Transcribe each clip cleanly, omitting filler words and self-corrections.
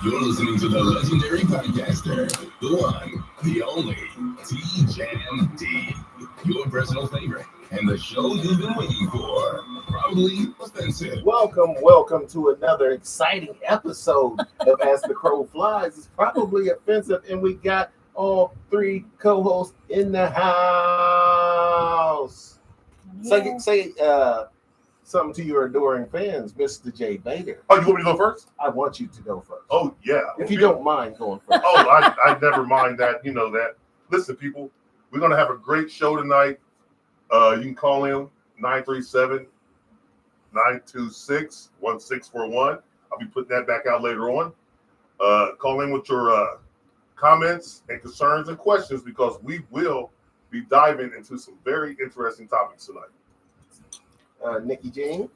You're listening to the legendary podcaster, the one, the only, T-Jam D, your personal favorite, and the show you've been waiting for. Probably offensive. Welcome to another exciting episode of As the Crowe Flies. It's probably offensive, and we got all three co-hosts in the house. Yeah. Say something to your adoring fans, Mr. J. Bader. Oh, you want me to go first? I want you to go first. Oh, yeah. If you don't mind going first. Oh, I never mind that. You know that. Listen, people, we're going to have a great show tonight. You can call in 937-926-1641. I'll be putting that back out later on. Call in with your comments and concerns and questions because we will be diving into some very interesting topics tonight. Nikki Jean,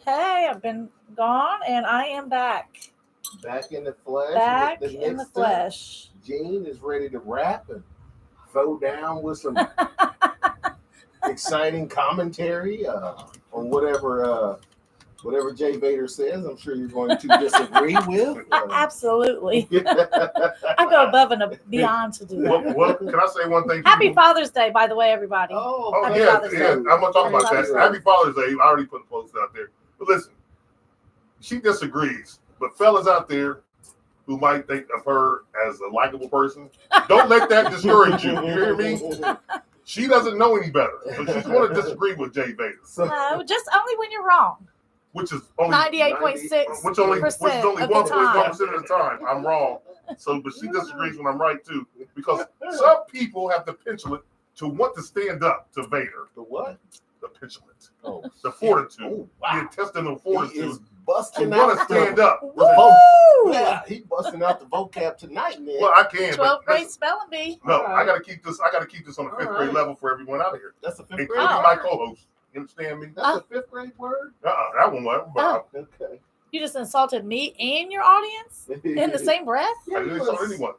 Hey, I've been gone and I am back. back in the flesh. Back The in the next flesh. Jean is ready to rap and throw down with some exciting commentary on whatever Jay Vader says. I'm sure you're going to disagree with. Absolutely. I go above and beyond to do that. Well, can I say one thing? Happy Father's Day, by the way, everybody. Oh, Happy yeah. Father's Day. I'm going to talk about Happy that. Father's Happy Father's Day. I already put a post out there. But listen, she disagrees. But fellas out there who might think of her as a likable person, don't let that discourage you. You hear me? She doesn't know any better. So she's going to disagree with Jay Vader. No, just only when you're wrong. Which is only 98.6%. which is only of the 1% time. of the time. I'm wrong. So, but she disagrees when I'm right too, because some people have the penchant to want to stand up to Vader. The what? The penchant, Oh, the fortitude, oh, wow. the intestinal He fortitude is to busting want out to stand up. Woo! Yeah, he busting out the vocab tonight, man. Well, I can. 12th But grade spelling bee. no, All right. I got to keep this. I got to keep this on a fifth All grade right. level for everyone out here, That's a fifth including grade. Oh. my co-host. You understand me? That's a fifth grade word. That one was. Oh. Okay. You just insulted me and your audience in the same breath? I didn't insult anyone.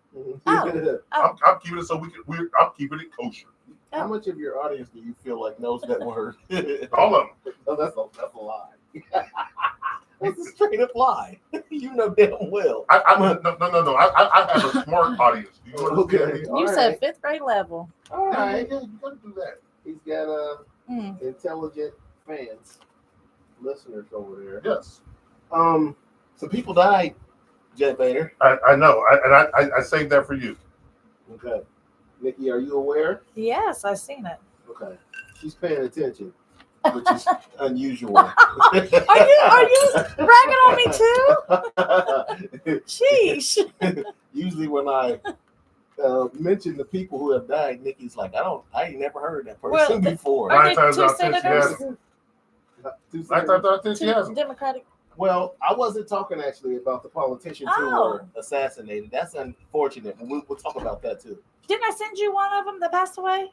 Oh. I'm keeping it so I'm keeping it kosher. How much of your audience do you feel like knows that word? All of them. Oh, that's a lie. That's a straight up lie. You know damn well. No. I have a smart audience. Do you understand me? All You right. said 5th grade level. All right. Yeah, you gotta do that. He's got Mm. intelligent fans, listeners over there. Yes, Some people died, Jet Vader. I know. I saved that for you. Okay. Nikki, are you aware? Yes, I've seen it. Okay. She's paying attention, which is unusual. Are you bragging on me too? Sheesh. Usually when I mention the people who have died, Nikki's like, I ain't never heard that person before. Are Nine there times two out of 10 she senators? hasn't. Two I senators. think she hasn't. Democratic. Well, I wasn't talking actually about the politicians who were assassinated. That's unfortunate. We'll talk about that too. Didn't I send you one of them that passed away?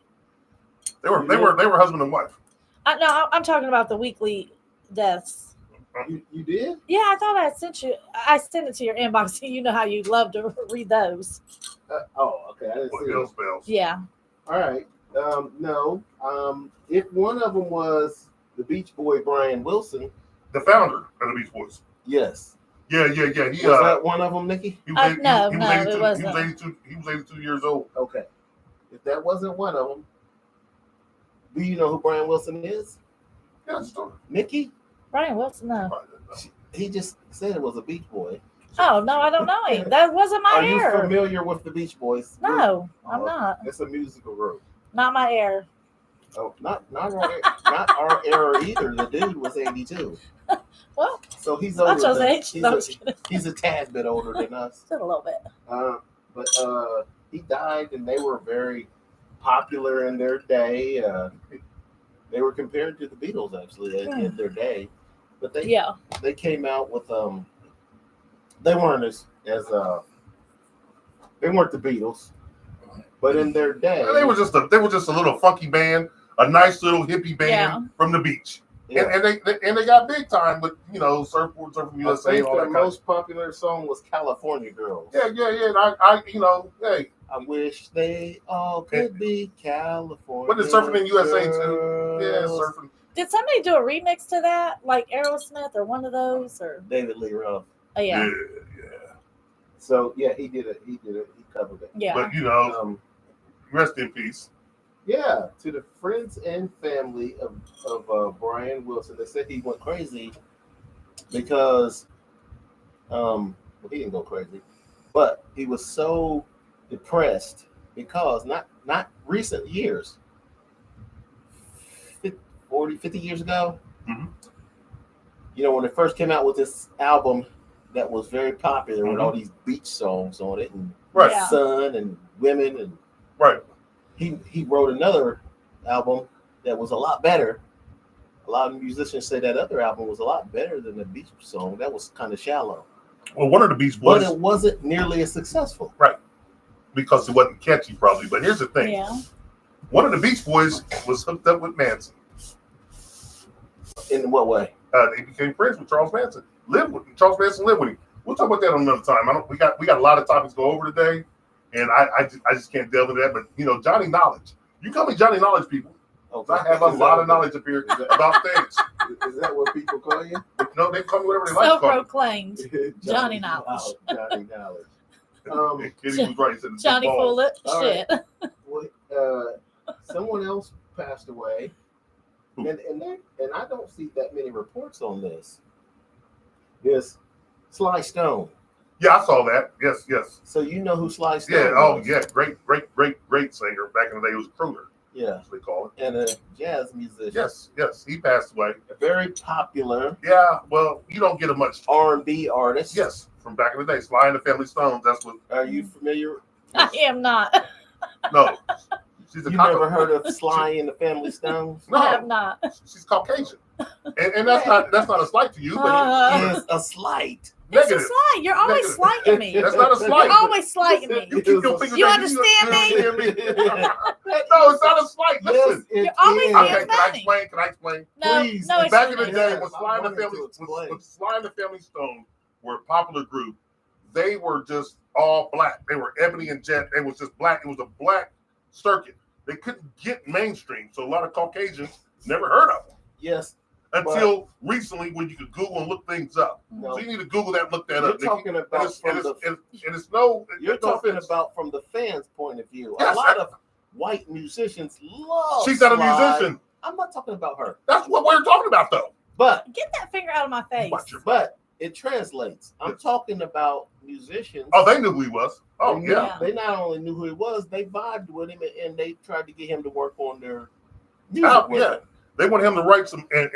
They were husband and wife. No, I'm talking about the weekly deaths. You did? Yeah, I thought I had sent you. I sent it to your inbox. You know how you love to read those. Okay. I didn't What see it. Bill's bells? Yeah. All right. No. If one of them was the Beach Boy Brian Wilson, The founder of the Beach Boys. yes. Yeah. He Was that one of them, Nikki? he was No, he was no, 82, it wasn't. He was 82 years old. Okay. If that wasn't one of them, do you know who Brian Wilson is? Yeah, it's still. Nikki? Brian Wilson. No. He just said it was a Beach Boy. Oh no, I don't know him. That wasn't my Are you era. familiar with the Beach Boys? No, Oh, I'm not. It's a musical group. Not my era. Oh, not our era either. The dude was 82. Well, So he's older. Nacho's than- age. He's, No, a, I'm just kidding. he's a tad bit older than us. Just a little bit. But he died, and they were very popular in their day. They were compared to the Beatles actually in their day, but they came out with they weren't as they weren't the Beatles, but in their day They were just a little funky band, a nice little hippie band from the beach. Yeah. And they got big time with Surfboard Surfing I USA think and all their that kind of. most popular song was California Girls. Yeah. And hey, I wish they all could be California. but it's Surfing in USA too. Girls. Yeah, surfing. Did somebody do a remix to that, like Aerosmith or one of those? Or David Lee Roth. Oh, yeah. Yeah. So yeah, he did it. He covered it. Yeah. But you know, rest in peace. Yeah, to the friends and family of Brian Wilson, they said he went crazy because well, he didn't go crazy, but he was so depressed because not recent years, 50 years ago, you know, when they first came out with this album that was very popular with all these beach songs on it and sun and women and he wrote another album that was a lot better. A lot of musicians say that other album was a lot better than the beach song. That was kind of shallow. Well, one of the Beach Boys, but it wasn't nearly as successful, right? Because it wasn't catchy, probably. But here's the thing: one of the Beach Boys was hooked up with Manson. In what way? They became friends with Charles Manson. Charles Manson lived with him. We'll talk about that another time. We got a lot of topics to go over today, and I just can't delve into that. But you know, Johnny Knowledge. You call me Johnny Knowledge, people. Okay. I have a lot of knowledge up here about things. Is that what people call you? No, they call me whatever they like to call me. Self-proclaimed Johnny Knowledge. Johnny Knowledge. Kitty was right. Said Johnny Full of shit. Right. Well, someone else passed away, and I don't see that many reports on this. Yes, Sly Stone. Yeah, I saw that. Yes. So you know who Sly Stone is? was? Yeah. Great singer. Back in the day, he was a crooner. Yeah, that's what they call it. And a jazz musician. Yes, he passed away. Very popular. Yeah, well, you don't get a much R&B artist. Yes, from back in the day, Sly and the Family Stones. That's what. Are you familiar? I am not. No, she's a. You never heard of Sly and the Family Stones? No, I have not. She's Caucasian, and that's not a slight to you, but it is a slight. Negative. It's a slight. You're always slighting me. That's not a slight. You're always slighting me. You keep your finger you understand me? No, it's not a slight. Listen. Yes, you're always okay, can I explain? No, please. No, back in the day, when Sly and the Family Stone were a popular group, they were just all black. They were ebony and jet. They was just black. It was a black circuit. They couldn't get mainstream, so a lot of Caucasians never heard of them. Yes. Until recently, when you could Google and look things up. No. So you need to Google that and look that You're up. Talking about You're talking about from the fans' point of view. Yes, a lot of white musicians love She's not a musician. I'm not talking about her. That's what we're talking about, though. But get that finger out of my face. But it translates. I'm talking about musicians. Oh, they knew who he was. Oh, yeah. They not only knew who he was, they vibed with him and they tried to get him to work on their music. Yeah. They wanted him to write some and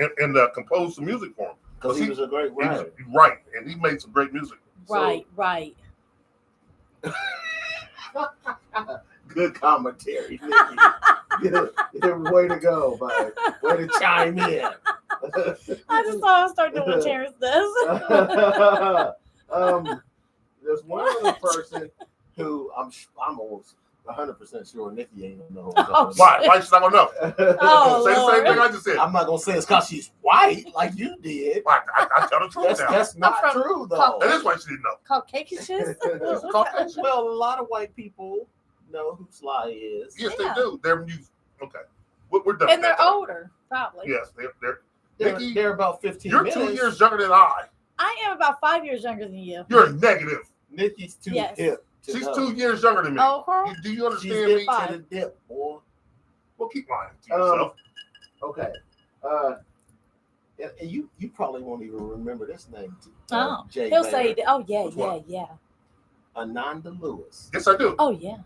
compose some music for him. Because he was a great writer. Right. And he made some great music. Right. Good commentary, Nikki. Good way to go, buddy. Way to chime in. I just thought I would start doing what Terrence does. There's one other person who I'm almost 100% sure Nikki ain't gonna know. Why? Why should I gonna know? Oh, say the same thing I just said. I'm not gonna say it's because she's white, like you did. I tell the truth now. That's not true, though. That is why she didn't know. Caucasian? Well, a lot of white people know who Sly is. Yes, they do. They're music. Okay, we're done. And they're older, probably. Yes, they're about 15 You're minutes. 2 years younger than I. I am about 5 years younger than you. You're negative. Nikki's too hip. She's 2 years younger than me. Oh, do you understand me? To the dip, boy. Well, keep lying to yourself. Okay. And you probably won't even remember this name. He'll say, yeah. Ananda Lewis. Yes, I do. Oh, yeah.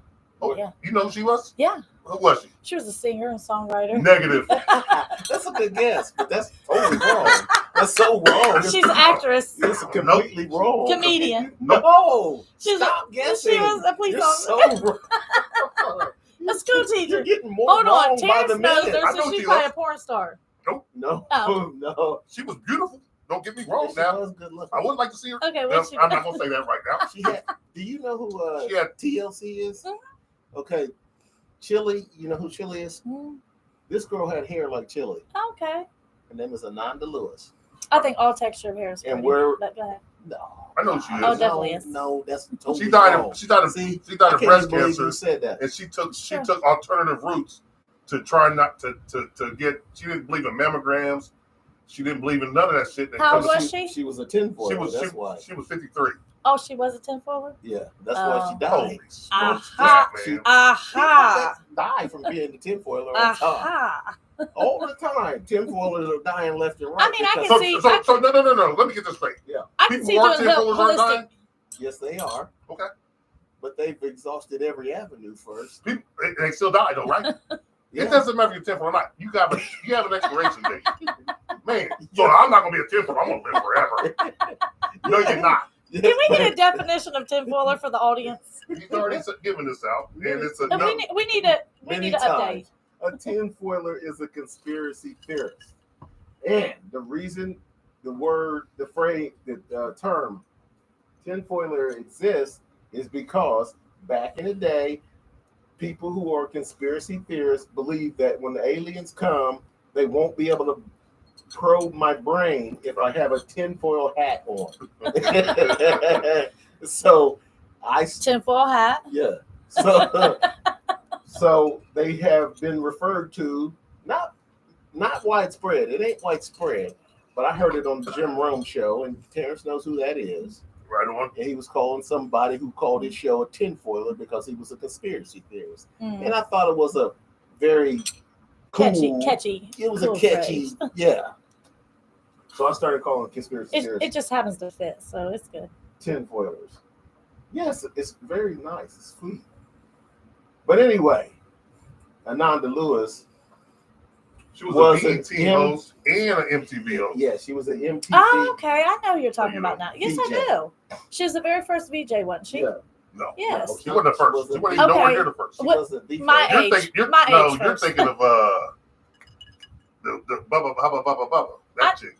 Oh, yeah. You know who she was? Yeah. Who was she? She was a singer and songwriter. Negative. That's a good guess, but that's totally wrong. That's so wrong. She's an actress. It's completely wrong. Comedian. No. Stop guessing. She was a police officer. So a school teacher. You're getting more Hold wrong on. Terrence knows her, so she's probably a porn star. Nope. No. She was beautiful. Don't get me wrong She now. was good looking. I would like to see her. Okay, I'm not going to say that right now. Do you know who she had, TLC is? Mm-hmm. Okay. Chili, you know who Chili is? Mm-hmm. This girl had hair like Chili. Okay. Her name is Ananda Lewis. I think all texture of hair is pretty. And we're no. I know who she is. Oh, definitely is. No, that's totally she died wrong. of breast cancer. You said that. And she took alternative routes to try not to get. She didn't believe in mammograms. She didn't believe in none of that shit. How old was she? She was a tinfoiler. That's why. She was 53. Oh, she was a tinfoiler? Yeah, that's why she died. Holy smokes, Aha. man. Aha. People die from being the tinfoiler all the time. Aha. All the time. Tinfoilers are dying left and right. I mean, I can see. So no. Let me get this straight. Yeah. I can see doing holistic. Yes, they are. Okay. But they've exhausted every avenue first. People, they still die though, right? Yeah. It doesn't matter if you're 10 or not. You have an expiration date, man. So I'm not gonna be a 10. I'm gonna live forever. No, you're not. Can we get a definition of tinfoiler for the audience? He's already given this out, and it's a. We need to update. A tinfoiler is a conspiracy theorist, and the reason the phrase, the term tinfoiler exists is because back in the day, people who are conspiracy theorists believe that when the aliens come, they won't be able to probe my brain if I have a tinfoil hat on. So tinfoil hat. Yeah. So they have been referred to, not widespread. It ain't widespread, but I heard it on the Jim Rome show, and Terrence knows who that is. Right on. And he was calling somebody who called his show a tinfoiler because he was a conspiracy theorist. And I thought it was a very cool, catchy. It was cool a catchy, phrase. Yeah. So I started calling conspiracy theorists. It just happens to fit, so it's good. Tinfoilers. Yes, it's very nice. It's sweet. But anyway, Ananda Lewis. She was a BET host and an MTV host. Yeah, she was an MTV. Oh, okay. I know who you're talking about now. Yes, VJ. I do. She was the very first VJ, wasn't she? Yeah. No. Yes. No, she wasn't the first. She wasn't even nowhere near the first. She wasn't the My first. age. You're thinking of the Bubba. That chick.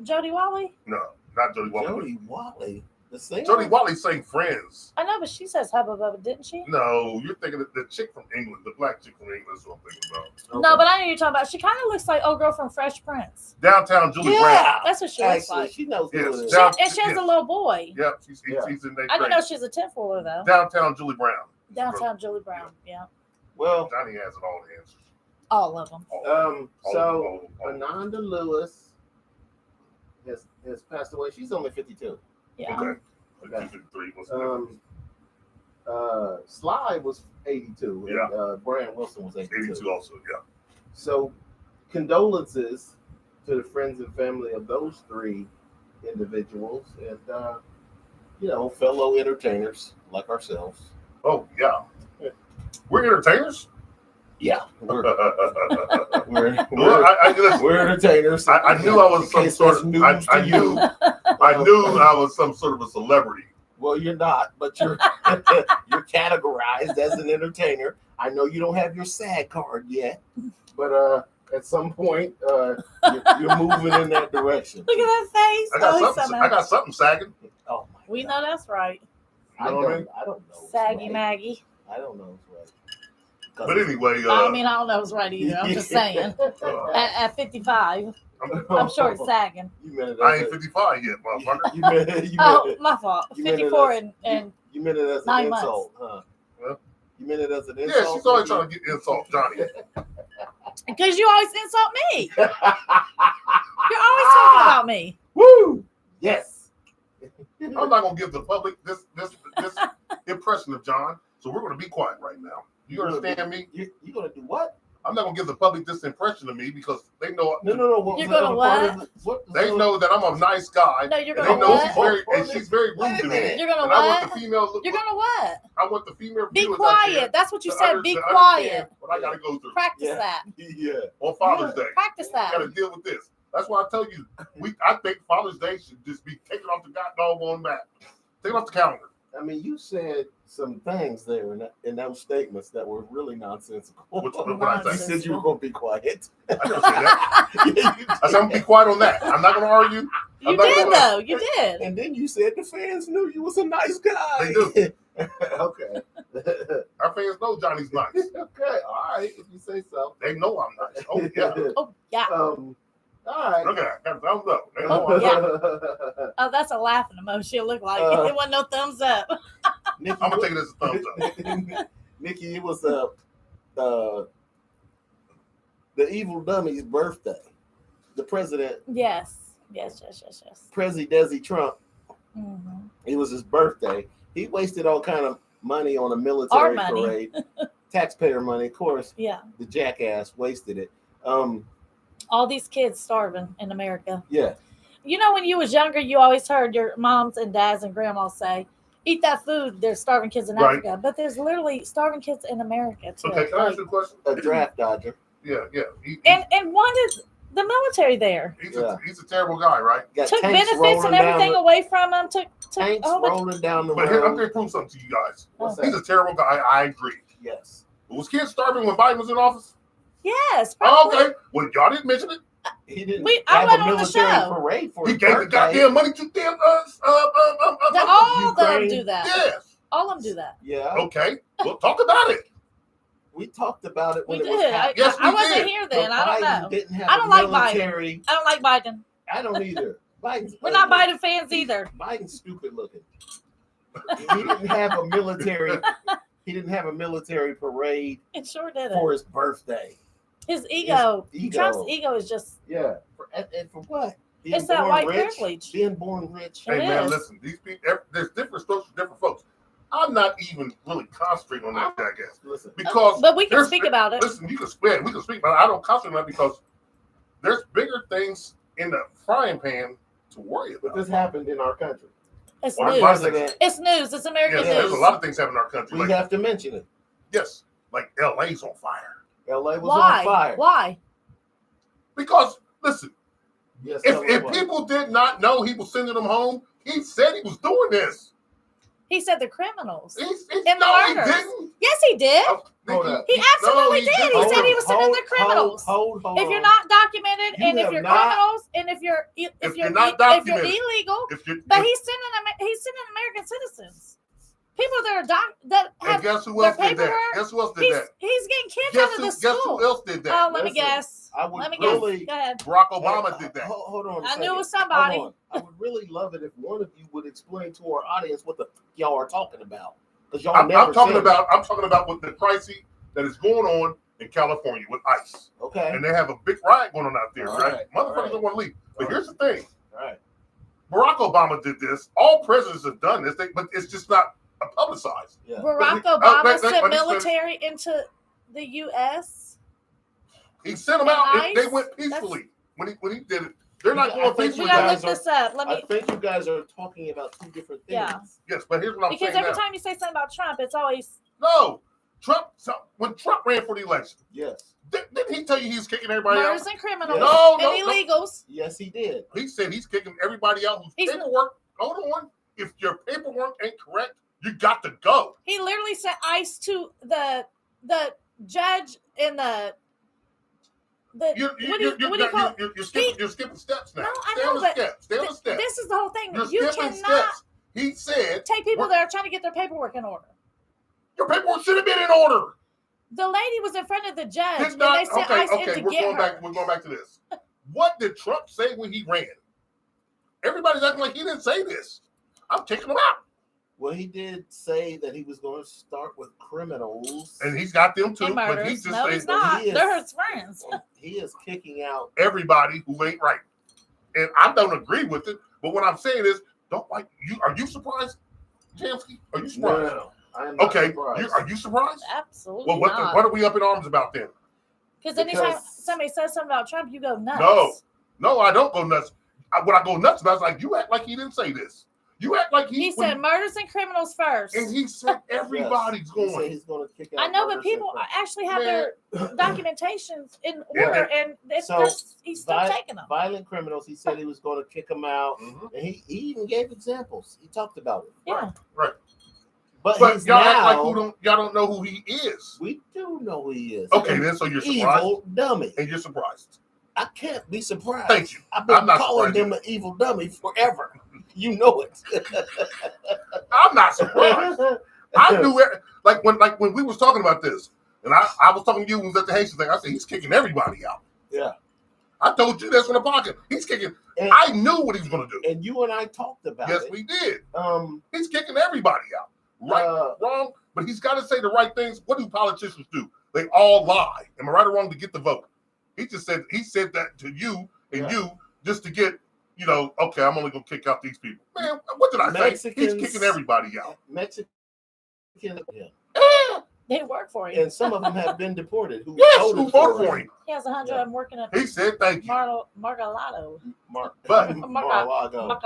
Jody Wally? No, not Jody Wally. Jody Wally. The singer? Jody Wally sang Friends. I know, but she says Hubba Bubba, didn't she? No, you're thinking of the chick from England, the black chick from England is what I'm thinking about. Okay. No, but I know you're talking about. She kind of looks like old girl from Fresh Prince. Downtown Julie Brown. That's what she looks Actually, like. she knows who Yes. it is. And she has a little boy. Yep, she's in there. I didn't know she's a tinfoiler though. Downtown Julie Brown. Downtown Julie Brown. Yeah. Well, Johnny has all the answers. All of them. So Ananda Lewis has passed away. She's only 52. Yeah. Okay. Sly was 82. And Brian Wilson was 82. 82 also, yeah. So condolences to the friends and family of those three individuals and fellow entertainers like ourselves. Oh yeah. We're entertainers? Yeah. We're entertainers. I knew I was some sort of I knew I was some sort of a celebrity. Well, you're not, but you're you're categorized as an entertainer. I know you don't have your SAG card yet, but at some point you're moving in that direction. Look at that face. I got something sagging. Oh my! We know that's right. I don't know. Saggy Maggie. I don't know. It's right. But anyway, I don't know it's right either. I'm just saying. At 55, I'm sure it's sagging. I ain't 55 yet, motherfucker. My fault. 54 and you meant it as an 9 insult, months. Huh? You meant it as an insult? Yeah, she's always trying to get insult Johnny. Because you always insult me. You're always talking about me. Woo! Yes. I'm not gonna give the public this impression of John, so we're gonna be quiet right now. You understand me? You're gonna do what? I'm not gonna give the public this impression of me because they know. No. You're gonna what? They know that I'm a nice guy. No, you're and gonna they know what? she's very rude to me. You're gonna and what? I want the female. You're gonna what? I want the female. Be viewers quiet. That's what you said. Be quiet. What I gotta go through. Practice that. Yeah. On Father's Day. Practice that. Gotta deal with this. That's why I tell you, I think Father's Day should just be taken off the goddamn map. Take it off the calendar. I mean, you said some things there in those statements that were really nonsensical. What I You say? said you were going to be quiet. I never say that. I said I'm gonna be quiet on that. I'm not gonna argue. You did though. You did. And then you said the fans knew you was a nice guy. They do. Okay. Our fans know Johnny's nice. Okay. All right. If you say so. They know I'm nice. Oh yeah. Oh yeah. All right. Look at that. Thumbs up. They know Oh, I'm yeah. nice. Oh, that's a laughing emoji. It looked like it wasn't no thumbs up. Nikki, I'm gonna take it as a thumbs up. Nikki, it was the Evil Dummy's birthday. the president. Yes. President Desi Trump. Mm-hmm. It was his birthday. He wasted all kind of money on a military parade. Taxpayer money, of course. Yeah. The jackass wasted it. All these kids starving in America. Yeah. You know, when you was younger, you always heard your moms and dads and grandmas say, eat that food, there's starving kids in Africa. But there's literally starving kids in America, too. Okay, can I ask you a question? A draft dodger. Yeah. And wanted the military there. He's a terrible guy, right? Took benefits and everything away from him. Took tanks rolling down the road. But here, I'm going to prove something to you guys. He's a terrible guy. I agree. Yes. Was kids starving when Biden was in office? Yes. Probably. Okay. Well, y'all didn't mention it. He didn't I went a on the show. Parade for he gave the goddamn money to them. All of them do that. Yes. All of them do that. Yeah. Okay. Well, talk about it. We talked about it when we it was happening. Yes, we I wasn't did. here then. I don't know. Didn't have I don't like Biden. I don't like Biden. I don't either. We're not Biden fans either. Biden's stupid looking. He didn't have a military. He didn't have a military parade. It sure didn't. For his birthday. His ego. Trump's ego is just. Yeah. And for what? It's that white privilege. Being born rich. Hey man, listen. These people. There's different strokes for different folks. I'm not even really concentrating on that jackass. Listen, because but we can speak about it. Listen, we can speak about it. I don't concentrate on that because there's bigger things in the frying pan to worry about. But this happened in our country. It's news. It's news. It's American news. There's a lot of things happening in our country. We have to mention it. Yes, like LA's on fire. LA was on fire. Why? Because listen, yes, if people did not know he was sending them home, he said he was doing this. He said the criminals. He didn't. Yes, he did. He absolutely did. He said he was sending the criminals. Hold if you're not documented, and if you're criminals, and if you're illegal, but he's sending American citizens. People that have guess who else did that? Guess who else did that? He's getting kids out of the school. Guess who else did that? Oh, let me guess. Go ahead. Barack Obama did that. Hold on. I knew it was somebody. I would really love it if one of you would explain to our audience what the y'all are talking about. Because I'm talking about what the crisis that is going on in California with ICE. Okay. And they have a big riot going on out there, right? Motherfuckers don't want to leave. But here's the thing. All right. Barack Obama did this. All presidents have done this, but it's just not publicized. Yeah. Barack Obama sent military into the U.S. He sent them out, and they went peacefully when he did it. They're not going peacefully. We gotta look this up. I think you guys are talking about two different things. Yeah. Yes, but here's what I'm saying. Because every time you say something about Trump, it's always Trump. When Trump ran for the election, yes, didn't he tell you he's kicking everybody out? Murders and criminals, and illegals. Yes, he did. He said he's kicking everybody out whose paperwork. Hold on, if your paperwork ain't correct, you got to go. He literally sent ICE to the judge in the. You're skipping steps now. No, I know, but Stay on the steps. This is the whole thing. You cannot. He said take people that are trying to get their paperwork in order. Your paperwork should have been in order. The lady was in front of the judge, and they sent ICE in to get her. We're going back to this. What did Trump say when he ran? Everybody's acting like he didn't say this. I'm kicking him out. Well, he did say that he was going to start with criminals. And he's got them too. But he just he's not. They're his friends. He is kicking out everybody who ain't right. And I don't agree with it. But what I'm saying is, don't like you. Are you surprised, Jansky? Are you surprised? No, I am not surprised. Are you surprised? Absolutely well, what are we up in arms about then? Because anytime somebody says something about Trump, you go nuts. No, I don't go nuts. When I go nuts about, it's like, you act like he didn't say this. You act like he said murders and criminals first. And he said everybody's going. He's going to kick out. I know, but people actually have their documentations in order, and he's still taking them. Violent criminals, he said he was going to kick them out. Mm-hmm. And he even gave examples. He talked about it. Yeah. Right. But y'all act like y'all don't know who he is. We do know who he is. Okay, then so you're surprised. Evil dummy. And you're surprised. I can't be surprised. Thank you. I've been calling him an evil dummy forever. You know it. I'm not surprised. I knew it. Like when we was talking about this, and I was talking to you when we was at the Haitian thing. I said he's kicking everybody out. Yeah. I told you that's from the pocket. He's kicking. I knew what he was going to do. And you and I talked about it. Yes, we did. He's kicking everybody out. Right, wrong, but he's got to say the right things. What do politicians do? They all lie. Am I right or wrong to get the vote? He said that to you, and you just to get, okay, I'm only gonna kick out these people. Man, what did I say? He's kicking everybody out. Mexicans, they work for him, and some of them have been deported. Who voted for him? He has 100 of them working at. He said, "Thank you." Mar-a-Lago. Mar-a-Lago.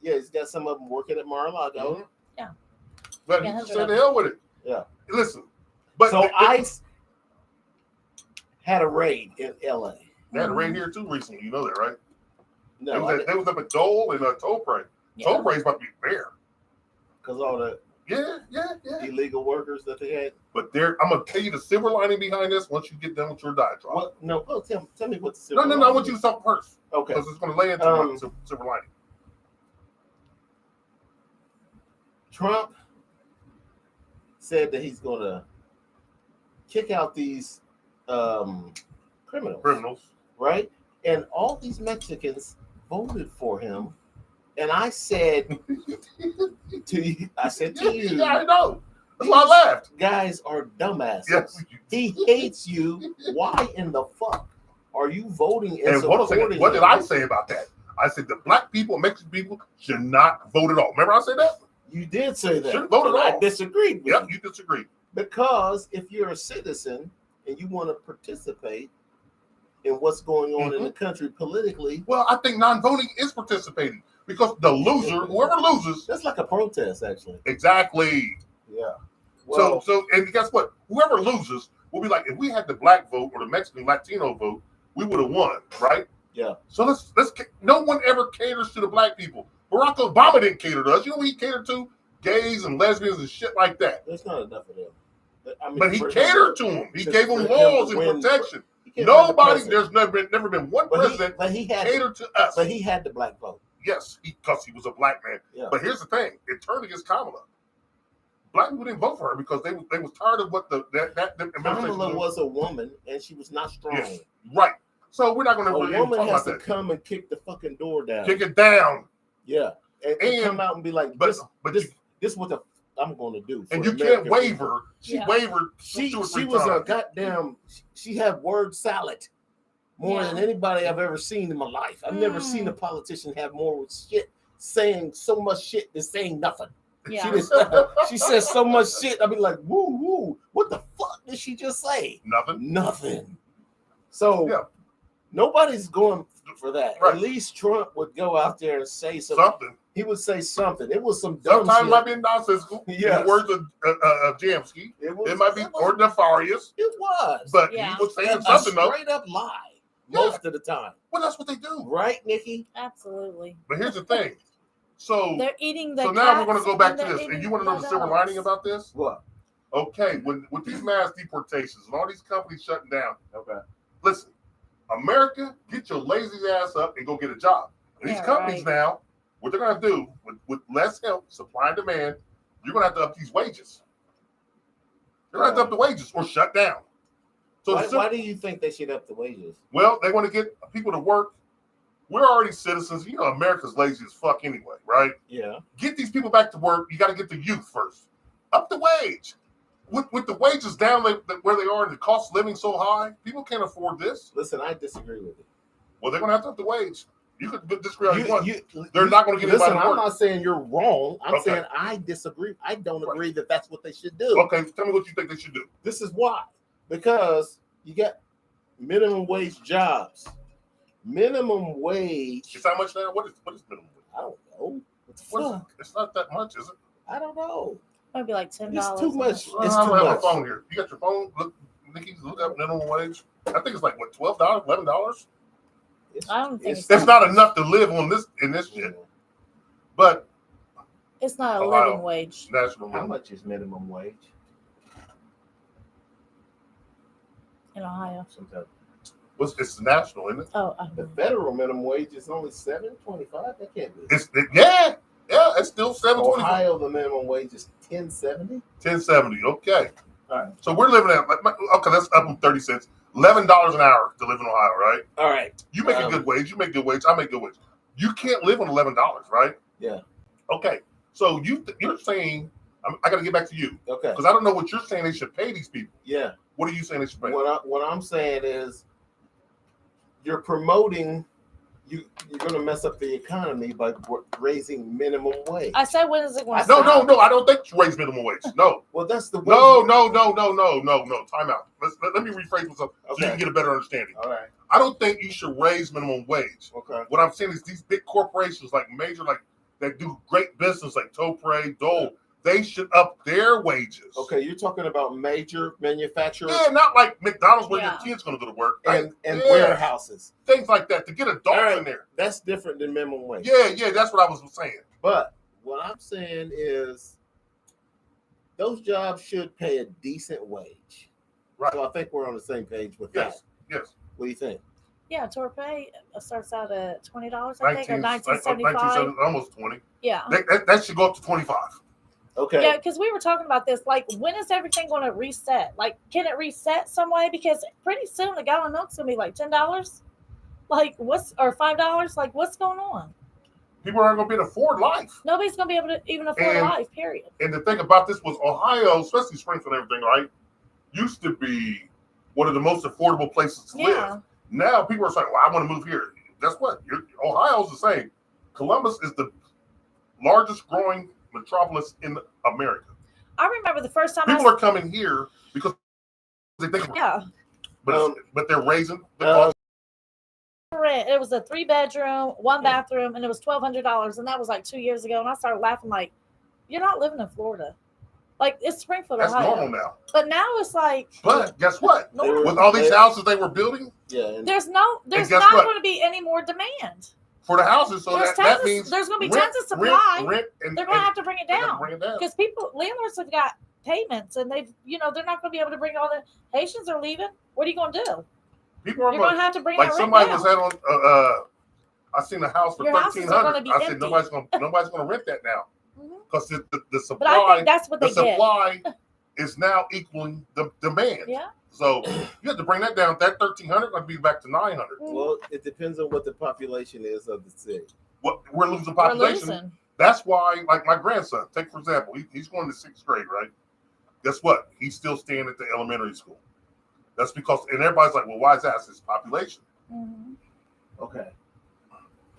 Yeah, he's got some of them working at Mar-a-Lago. Mm-hmm. Yeah, but he said the hell with it. Yeah. Listen, but so ICE had a raid in LA. They had a raid here too recently. You know that, right? No, they was up at Dole and Topray. Yeah. Topray's about to be bare. Because all the illegal workers that they had. But I'm gonna tell you the silver lining behind this once you get done with your diatribe. Tell me what the silver lining. No, I want you to talk first. Okay. Because it's gonna lay into the silver lining. Trump said that he's gonna kick out these criminals, right? And all these Mexicans voted for him. And I said to you, yeah, I know. That's why I laughed. Guys are dumbasses. Yes. He hates you. Why in the fuck are you voting and supporting what did I say about that? I said the black people, Mexican people should not vote at all. Remember I said that? You did say that. Shouldn't vote at all. I disagreed with you disagreed. Because if you're a citizen and you want to participate in what's going on in the country politically. Well, I think non-voting is participating because the loser, whoever loses. That's like a protest, actually. Exactly. Yeah. Well, so and guess what? Whoever loses will be like, if we had the black vote or the Mexican Latino vote, we would have won, right? Yeah. So let's no one ever caters to the black people. Barack Obama didn't cater to us. You know what he catered to? Gays and lesbians and shit like that. There's not enough of them. I mean, but he catered to them. He gave them laws and protection. Nobody, there's never been one president catered to us. But he had the black vote. Yes, because he was a black man. Yeah. But here's the thing: it turned against Kamala. Black people didn't vote for her because they was tired of what that Kamala was a woman and she was not strong. Yes. Right. So we're not going to really talk about that. A woman has to come and kick the fucking door down. Kick it down. Yeah, and come out and be like, this is what I'm going to do. And you can't waver. She wavered. She was a goddamn. She had word salad more than anybody I've ever seen in my life. I've never seen a politician have more shit, saying so much shit than saying nothing. Yeah. She says so much shit. I'll be like, woo, woo. What the fuck did she just say? Nothing. So nobody's going for that. Right. At least Trump would go out there and say something. He would say something. It was some dumb Sometimes shit. It might be nonsensical. Yeah. In the words of Jamsky. It might be or nefarious. It was. But he was saying something though. Straight up lie most of the time. Well, that's what they do. Right, Nikki? Absolutely. But here's the thing. So they're eating the So now we're going to go back to this. And you want to know the silver lining about this? What? Okay, with these mass deportations and all these companies shutting down. Okay. Listen, America, get your lazy ass up and go get a job. And these companies now, what they're going to do with less help, supply and demand, you're going to have to up these wages. They're going to have to up the wages or shut down. So why do you think they should up the wages? Well, they want to get people to work. We're already citizens. You know, America's lazy as fuck anyway, right? Yeah. Get these people back to work. You got to get the youth first. Up the wage. With the wages down where they are and the cost of living so high, people can't afford this. Listen, I disagree with you. Well, they're going to have to up the wage. You could disagree all you want. They're not going to get anybody to work. I'm not saying you're wrong. I'm saying I disagree. I don't agree that that's what they should do. Okay, tell me what you think they should do. This is why. Because you got minimum wage jobs. Minimum wage. It's how much now? What is minimum wage? I don't know. It's not that much, is it? I don't know. Might be like $10. It's too much. It's too much. I have much. a phone here. You got your phone? Look, Nikki, look up minimum wage. I think it's like what, $12, $11? I don't think it's not enough to live on this shit. But it's not a living wage. National minimum. How much is minimum wage? In Ohio. Sometimes. It's national, isn't it? Oh, the federal minimum wage is only $7.25. That can't be. It's still $7.25. Ohio, the minimum wage is $10.70. $10.70. Okay. All right. So we're living at that's up from 30 cents. $11 an hour to live in Ohio, right? All right. You make a good wage. You make good wage. I make good wage. You can't live on $11, right? Yeah. Okay. So you're saying I got to get back to you. Okay. Because I don't know what you're saying they should pay these people. Yeah. What are you saying they should pay? What I'm saying is you're promoting. You're going to mess up the economy by raising minimum wage. I said, when is it going to stop? No. I don't think you raise minimum wage. No. Well, that's the way. No. Time out. Let me rephrase myself so you can get a better understanding. All right. I don't think you should raise minimum wage. Okay. What I'm saying is these big corporations like that do great business like Topre, Dole, they should up their wages. Okay, you're talking about major manufacturers? Yeah, not like McDonald's where your kid's going to go to work. And warehouses. Things like that to get adults in there. That's different than minimum wage. Yeah, that's what I was saying. But what I'm saying is those jobs should pay a decent wage. Right. So I think we're on the same page with that. Yes. What do you think? Yeah, Torpay starts out at $20, I think, or $19.75. Almost 20. Yeah. That should go up to 25. Okay. Yeah, because we were talking about this. Like, when is everything going to reset? Like, can it reset some way? Because pretty soon a gallon of milk's going to be like $10. Like, or $5? Like, what's going on? People aren't going to be able to afford life. Nobody's going to be able to even afford life, period. And the thing about this was Ohio, especially Springfield and everything, right, used to be one of the most affordable places to live. Now people are saying, well, I want to move here. Guess what? Ohio's the same. Columbus is the largest growing metropolis in America. I remember the first time people are coming here because they think but they're raising the rent. It was a 3-bedroom, 1-bathroom, and it was $1,200, and that was like 2 years ago. And I started laughing like, you're not living in Florida. Like, it's Springfield, That's Ohio. normal now. But now it's like. But guess what? With all these houses they were building, there's not going to be any more demand for the houses. So that means there's going to be tons of supply. They're going to have to bring it down because landlords have got payments, and they're not going to be able to bring all the Haitians are leaving. What are you going to do? People are going to have to bring like somebody was at on. I seen a house for $1,300. I said nobody's going to rent that now. Because the supply, but I think that's what supply is now equaling the demand. Yeah. So you have to bring that down. That $1,300 going to be back to $900. Well, it depends on what the population is of the city. We're losing population. That's why, like my grandson, take for example, he's going to 6th grade, right? Guess what? He's still staying at the elementary school. That's because, and everybody's like, well, why is that? It's population. Mm-hmm. Okay.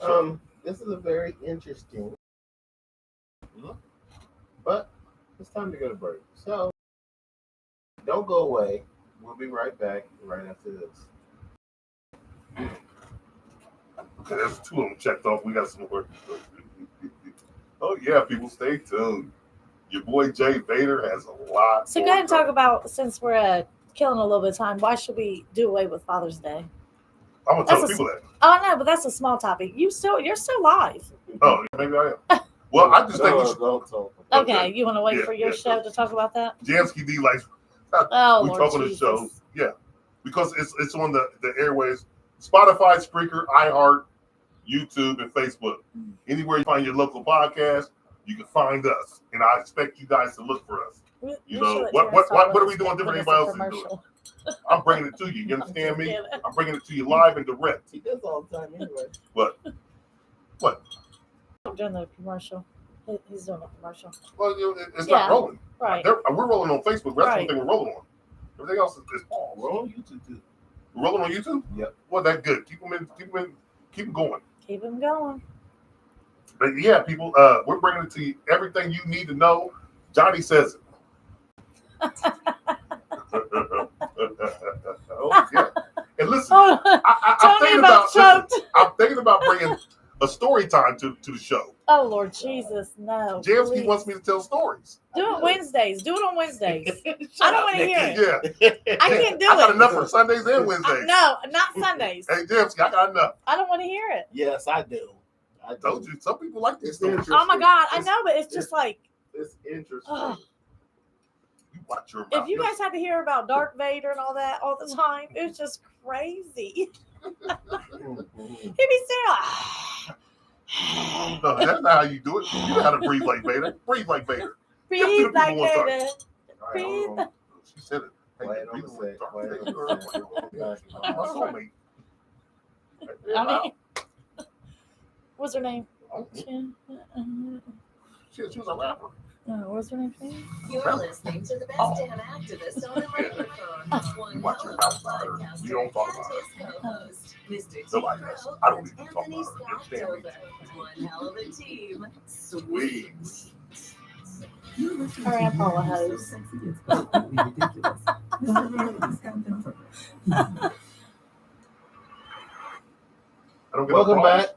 So, this is a very interesting. But it's time to go to break. So don't go away. We'll be right back right after this. Okay, there's 2 of them checked off. We got some more. Oh yeah, people, stay tuned. Your boy Jay Vader has a lot. So go ahead and talk about, since we're killing a little bit of time, why should we do away with Father's Day? I'm gonna tell people that. Oh no, but that's a small topic. You're still live. Oh, maybe I am. Well, I just think we should. Okay, you want to wait for your show to talk about that? Jansky D likes. We talk on the show, because it's on the airways, Spotify, Spreaker, iHeart, YouTube, and Facebook. Anywhere you find your local podcast, you can find us, and I expect you guys to look for us. What are we doing different than anybody else is doing? I'm bringing it to you. You understand me? I'm bringing it to you live and direct. He does all the time anyway. What? I'm doing the commercial. He's doing a commercial. Well, it's not rolling. Right. We're rolling on Facebook. That's one thing we're rolling on. Everything else is pause. We're on YouTube too. We're rolling on YouTube? Yep. Well, that's good. Keep them going. Keep them going. But yeah, people, we're bringing it to you. Everything you need to know. Johnny says it. Oh, yeah. And listen, I'm thinking about bringing a story time to the show. Oh, Lord Jesus, no. Jamsky wants me to tell stories. Do it Wednesdays. Do it on Wednesdays. I don't want to hear it. Yeah. I can't do it. I got enough for Sundays and Wednesdays. No, not Sundays. Hey, Jamsky, I got enough. I don't want to hear it. Yes, I do. I told you, some people like this stories. Oh, my God. I know, but it's just like. It's interesting. You watch your mouth. If you guys had to hear about Darth Vader and all that all the time, it was just crazy. He'd be saying like, no, that's not how you do it. You know how to breathe like Vader. Breathe like Vader. Breathe like Vader. Breathe. She said it. Hey, breathe like Darth Vader. My soulmate. I mean, what's her name? She was a rapper. What's her name? You're listening to the best damn activist on the microphone. Watch your mouth, daughter. You don't talk about it. Nobody does. I don't even talk about it. You understand me? One hell of a team. Sweet. Her and Paula Hose. I don't get Welcome applause. back.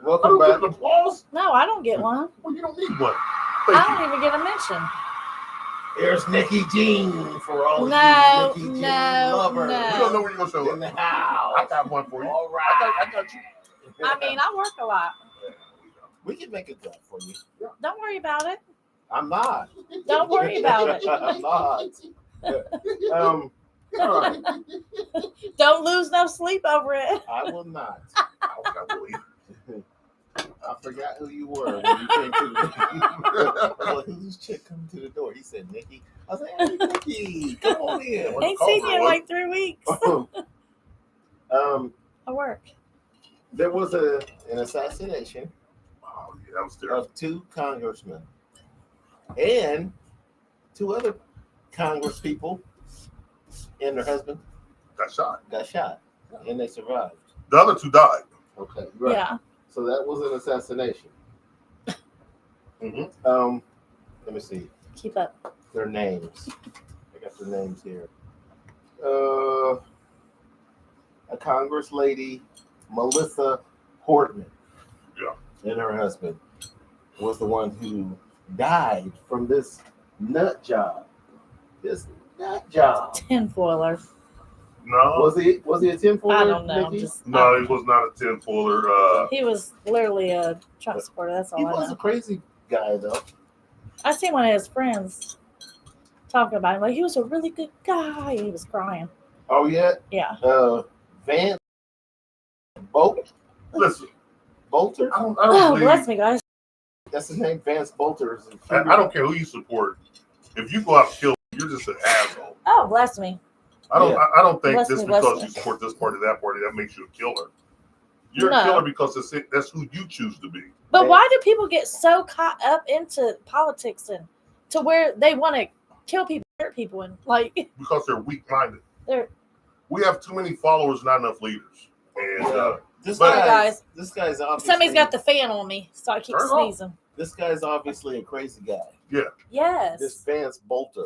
Welcome I back. don't get applause. No, I don't get one. Well, you don't need one. I Thank don't you. even get a mention. There's Nikki Jean for all No, of you Nikki Jean no, lovers. no. You don't know where you're gonna show In up. the house. I got one for you. All right. I got you. I mean, I work a lot. We can make a gun for you. Don't worry about it. I'm not. Don't worry about it. I'm not. All right. Don't lose no sleep over it. I will not. I believe. I forgot who you were when you came to the door. Like, who's this chick coming to the door? He said, Nikki. I was like, hey, Nikki, come on in. Ain't seen you in like 3 weeks. I work. There was an assassination Oh, yeah, that was terrible. of 2 congressmen and 2 other congresspeople and their husband Got shot. and they survived. The other 2 died. Okay, right. Yeah. So that was an assassination. Mm-hmm. Let me see Keep up. their names. I got their names here. A Congress lady, Melissa Hortman. Yeah. And her husband was the one who died from this nut job. This nut job. Tinfoiler. No. Was he a tinfoiler? I don't know. Nikki? Just, No, it was not a tinfoiler. he was literally a Trump supporter. That's all He I was know. a crazy guy though. I seen one of his friends talking about him. Like, he was a really good guy. He was crying. Oh yeah. Yeah. Vance Listen, Bolter. I don't Oh, believe. bless me, guys. That's his name. Vance Bolter. I don't care who you support. If you go out and kill, you're just an asshole. Oh, bless me. I don't think Bless just me, bless because me. you support this party, that party, that makes you a killer. You're No. a killer because that's who you choose to be. But why do people get so caught up into politics and to where they want to kill people, hurt people, and like Because they're weak-minded. they're We have too many followers, not enough leaders. And This Sorry, guy's guys. obviously somebody's got the fan on me, so I keep Turn it off. sneezing. This guy's obviously a crazy guy. Yes. This Vance Bolter.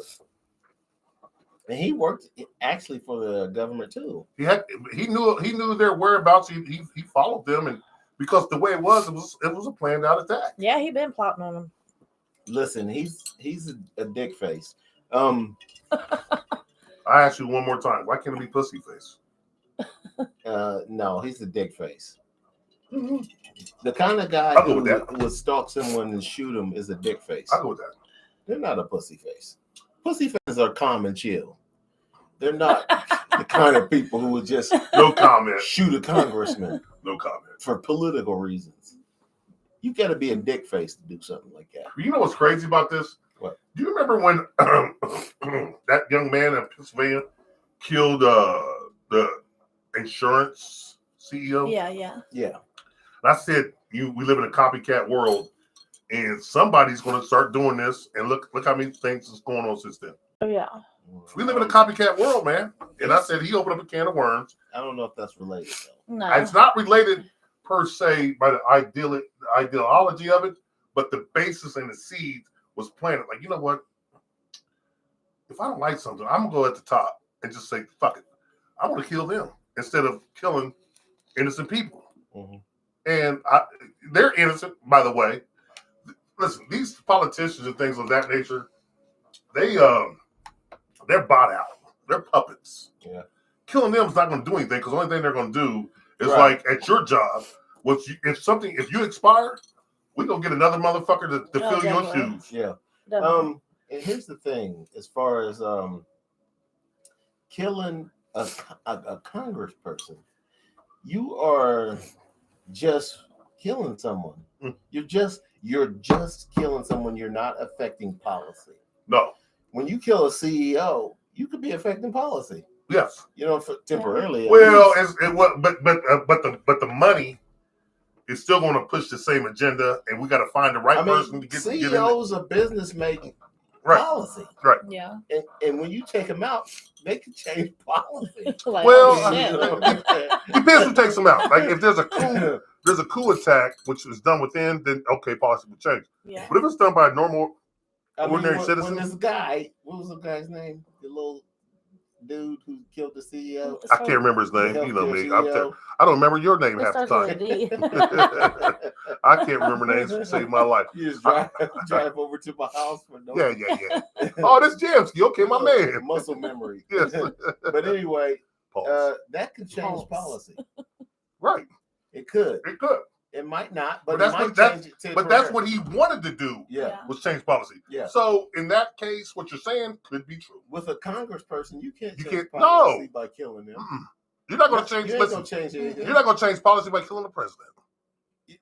And he worked actually for the government too. he knew their whereabouts. He followed them, and because the way it was a planned out attack. Yeah, he been plotting on them. Listen, he's a dick face. I ask you one more time, why can't it be pussy face? No, he's a dick face. The kind of guy I'll go who with that. would stalk someone and shoot him is a dick face. I'll go with that. They're not a pussy face. Pussy faces are calm and chill. They're not the kind of people who would just No comment. shoot a congressman No comment. for political reasons. You got to be a dick face to do something like that. You know what's crazy about this? What? Do you remember when that young man in Pennsylvania killed the insurance CEO? Yeah, yeah. Yeah. And I said, we live in a copycat world, and somebody's going to start doing this. And look how many things is going on since then. Oh, yeah. We live in a copycat world, man. And I said he opened up a can of worms. I don't know if that's related though. No. It's not related per se by the ideology of it, but the basis and the seed was planted. Like, you know what? If I don't like something, I'm gonna go at the top and just say, fuck it. I want to kill them instead of killing innocent people. Mm-hmm. And they're innocent, by the way. Listen, these politicians and things of that nature, they're bought out. They're puppets. Yeah. Killing them is not going to do anything because the only thing they're going to do is Right. like at your job. If you expire, we're going to get another motherfucker to fill your definitely. shoes. Yeah. Definitely. And here's the thing, as far as killing a congressperson, you are just killing someone. Mm. You're just killing someone. You're not affecting policy. No. When you kill a CEO, you could be affecting policy. Yes. You know, temporarily. at Well, least. but the money is still going to push the same agenda, and we got to find the right person to get CEOs of business making policy. Right. Yeah. And when you take them out, they can change policy. Depends who takes them out. Like if there's a coup attack, which is done within, then okay, policy will change. Yeah. But if it's done by a normal, ordinary citizen. When this guy, what was the guy's name? The little dude who killed the CEO. I can't remember his name. You know me. I don't remember your name half the time. I can't remember names to save my life. You just drive over to my house for no. Yeah. Oh, this Jamsky. Okay, my man. Muscle memory. Yes. But anyway, that could change policy. Right. It could. It could. It might not, but it might change it to that's what he wanted to do. Yeah. Was change policy. Yeah. So in that case, what you're saying could be true. With a congressperson, you can't change policy by killing them. You're not going to change. You ain't gonna change anything. You're not going to change policy by killing the president.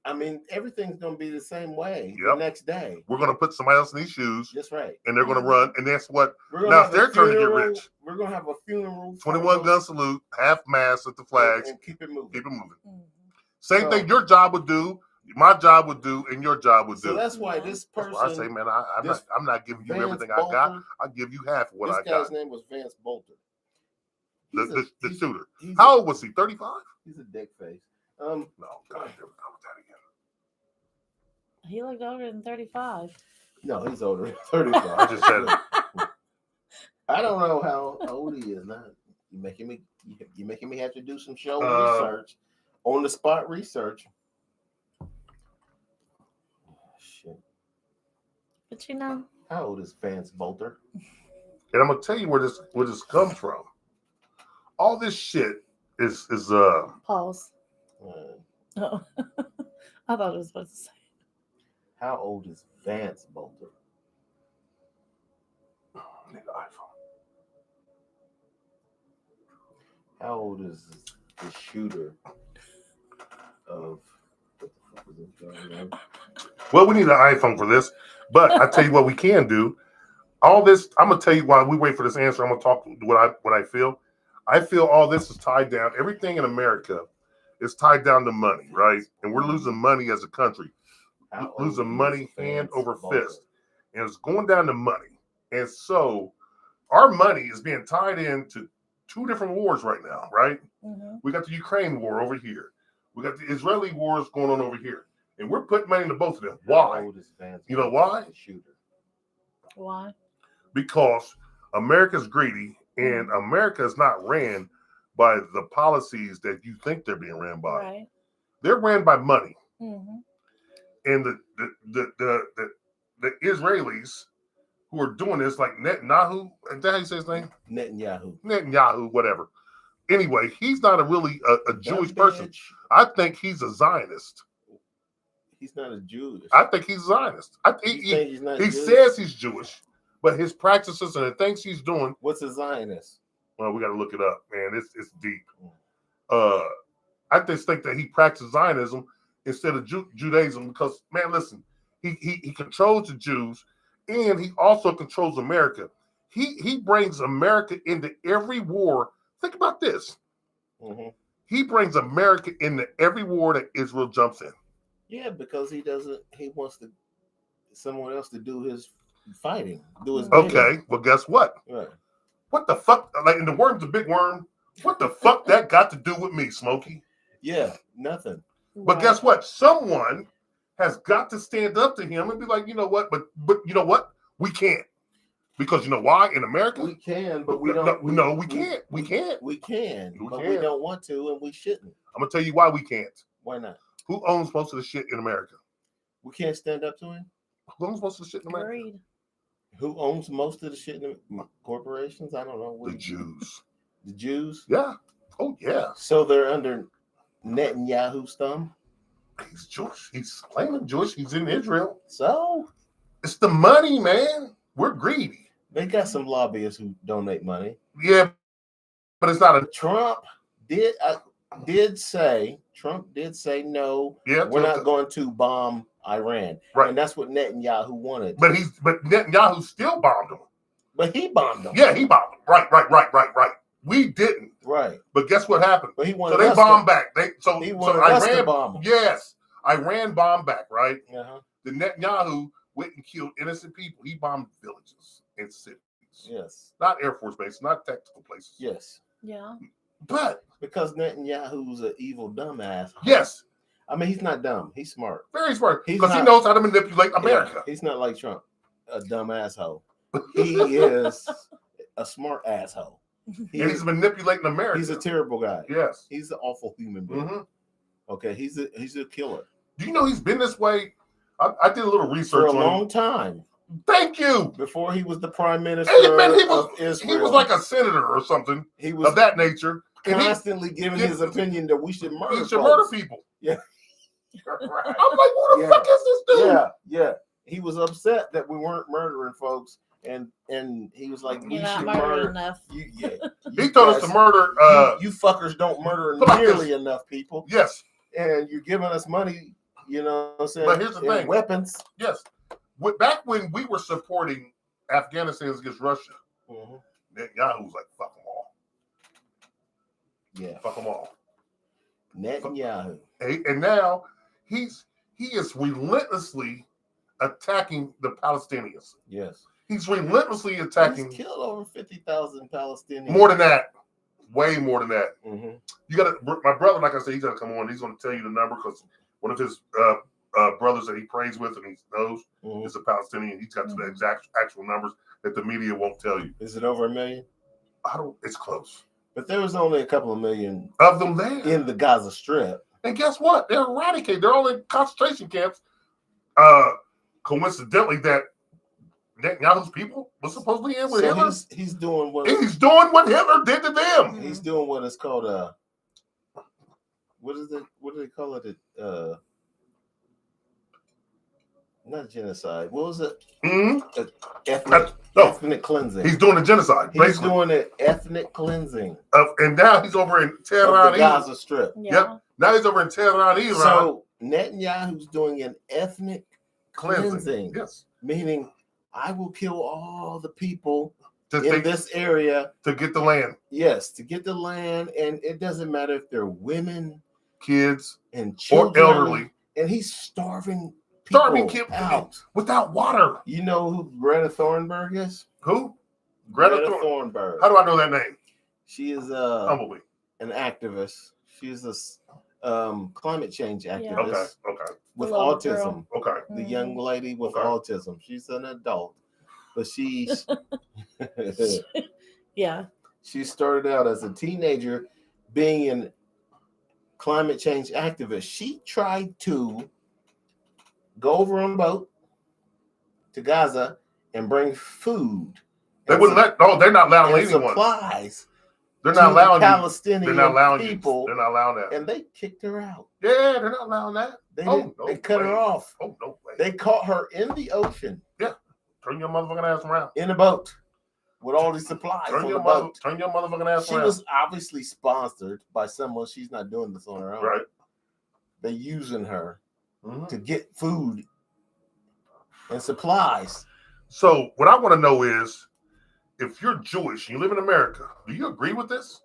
I mean, everything's going to be the same way the next day. We're going to put somebody else in these shoes. That's right. And they're going to run. And that's what. Now it's their turn to get rich. We're going to have a funeral. 21 gun salute, half mast at the flags. And keep it moving. Mm-hmm. Same thing your job would do, my job would do, and your job would do. So that's why this person. That's why I say, man, I'm not giving you everything I got. I'll give you half of what I got. This guy's name was Vance Bolter. The shooter. How old was he? 35? He's a dick face. No, God, never come with that again. He looked older than 35. No, he's older than 35. I just said it. I don't know how old he is now. You're making me have to do some show research, on the spot research. Shit. But you know, how old is Vance Bolter? And I'm gonna tell you where this comes from. All this shit is pause. Oh. I thought it was supposed to say. How old is Vance Bolter? How old is the shooter of what the fuck is this? Well, we need an iPhone for this, but I tell you what we can do. All this, I'm gonna tell you while we wait for this answer. I'm gonna talk what I feel. I feel all this is tied down. Everything in America is tied down to money, right? And we're losing money as a country. Losing money hand over fist. And it's going down to money. And so our money is being tied into two different wars right now, right? Mm-hmm. We got the Ukraine war over here. We got the Israeli wars going on over here. And we're putting money into both of them. Why? You know why? Why? Because America's greedy, and America is not ran by the policies that you think they're being ran by. Right. They're ran by money. Mm-hmm. And the Israelis who are doing this, like Netanyahu, is that how you say his name? Netanyahu, whatever. Anyway, he's not a Jewish person. I think he's a Zionist. He's not a Jewish. I think he's a Zionist. He says he's Jewish, but his practices and the things he's doing. What's a Zionist? Well, we got to look it up, man. It's deep. I just think that he practices Zionism instead of Judaism because, man, listen, he controls the Jews and he also controls America. He brings America into every war. Think about this. Mm-hmm. He brings America into every war that Israel jumps in. Yeah, because he wants someone else to do his fighting. Okay, well, guess what? Right. What the fuck? Like, and the worm's a big worm. What the fuck that got to do with me, Smokey? Yeah, nothing. But guess what? Someone has got to stand up to him and be like, you know what? But you know what? We can't. Because you know why? In America? We can, but we don't. No, we can't. We can't. We can, but we don't want to, and we shouldn't. I'm going to tell you why we can't. Why not? Who owns most of the shit in America? We can't stand up to him? Who owns most of the shit in America? Agreed. Who owns most of the shit in corporations? I don't know. The Jews. The Jews? Yeah. Oh, yeah. So they're under Netanyahu's thumb? He's Jewish. He's claiming Jewish. He's in Israel. So? It's the money, man. We're greedy. They got some lobbyists who donate money. Yeah, but it's not a... Trump did say no, we're not going to bomb Iran. Right. And that's what Netanyahu wanted. But Netanyahu still bombed him. But he bombed them. Yeah, he bombed them. Right. We didn't. Right. But guess what happened? But he wanted so they bombed back. He wanted Iran to bomb them. Yes. Iran bombed back, right? Uh-huh. The Netanyahu went and killed innocent people. He bombed villages and cities. Yes. Not Air Force bases, not tactical places. Yes. Yeah. But because Netanyahu's an evil dumbass. Yes. I mean, he's not dumb. He's smart. Very smart. Because he knows how to manipulate America. Yeah, he's not like Trump, a dumb asshole. He is a smart asshole. He's manipulating America. He's a terrible guy. Yes. He's an awful human being. Mm-hmm. Okay, he's a killer. Do you know he's been this way? I did a little research for a on long time. Thank you. Before he was the prime minister of Israel. He was like a senator or something. He was of that nature. Constantly giving his opinion that we should murder. We should murder people. Yeah. I'm like, who the fuck is this dude? Yeah. He was upset that we weren't murdering folks, and he was like, "We should murder enough." He told us to murder. You fuckers don't murder nearly enough people. Yes. And you're giving us money. You know what I'm saying? But here's the thing: weapons. Yes. Back when we were supporting Afghanistan against Russia, Netanyahu was like, "Fuck them all." Yeah. Fuck them all. Netanyahu. And now he is relentlessly attacking the Palestinians. Yes. He's relentlessly attacking. He's killed over 50,000 Palestinians. More than that. Way more than that. Mm-hmm. You got to, my brother, like I said, he's going to come on. He's going to tell you the number because one of his brothers that he prays with and he knows is a Palestinian. He's got the exact actual numbers that the media won't tell you. Is it over 1 million? It's close. But there was only a couple of million of them there in the Gaza Strip. And guess what? They're eradicated. They're all in concentration camps. Coincidentally, that Netanyahu's people was supposedly in with Hitler. He's doing what Hitler did to them. He's doing what is called what is it? What do they call it? Not genocide. What was it? Ethnic cleansing. He's doing a genocide. He's doing an ethnic cleansing. And now he's over in Tehran, the Gaza Strip. Yeah. Yep. Now he's over in Tehran, Iran. So Netanyahu's doing an ethnic cleansing. Yes. Meaning, I will kill all the people in this area to get the land. Yes, to get the land, and it doesn't matter if they're women, kids, and children, or elderly. And he's starving kids out without water. You know who Greta Thunberg is? Who? Greta Thunberg. How do I know that name? She is an activist. She's a climate change activist. Yeah. Okay. With autism. Girl. Okay. The young lady with autism. She's an adult, but she's She started out as a teenager being an climate change activist. She tried to go over on a boat to Gaza and bring food. They wouldn't let. No, they're not allowing anyone. Supplies. They're not allowing Palestinian They're not allowing people. They're not allowing that. And they kicked her out. Yeah, they're not allowing that. They cut her off. Oh, no way. They caught her in the ocean. Yeah. Turn your motherfucking ass around. In a boat. With all these supplies. Turn your motherfucking ass around. She was obviously sponsored by someone. She's not doing this on her own. Right. They're using her to get food and supplies. So what I want to know is, if you're Jewish and you live in America, do you agree with this?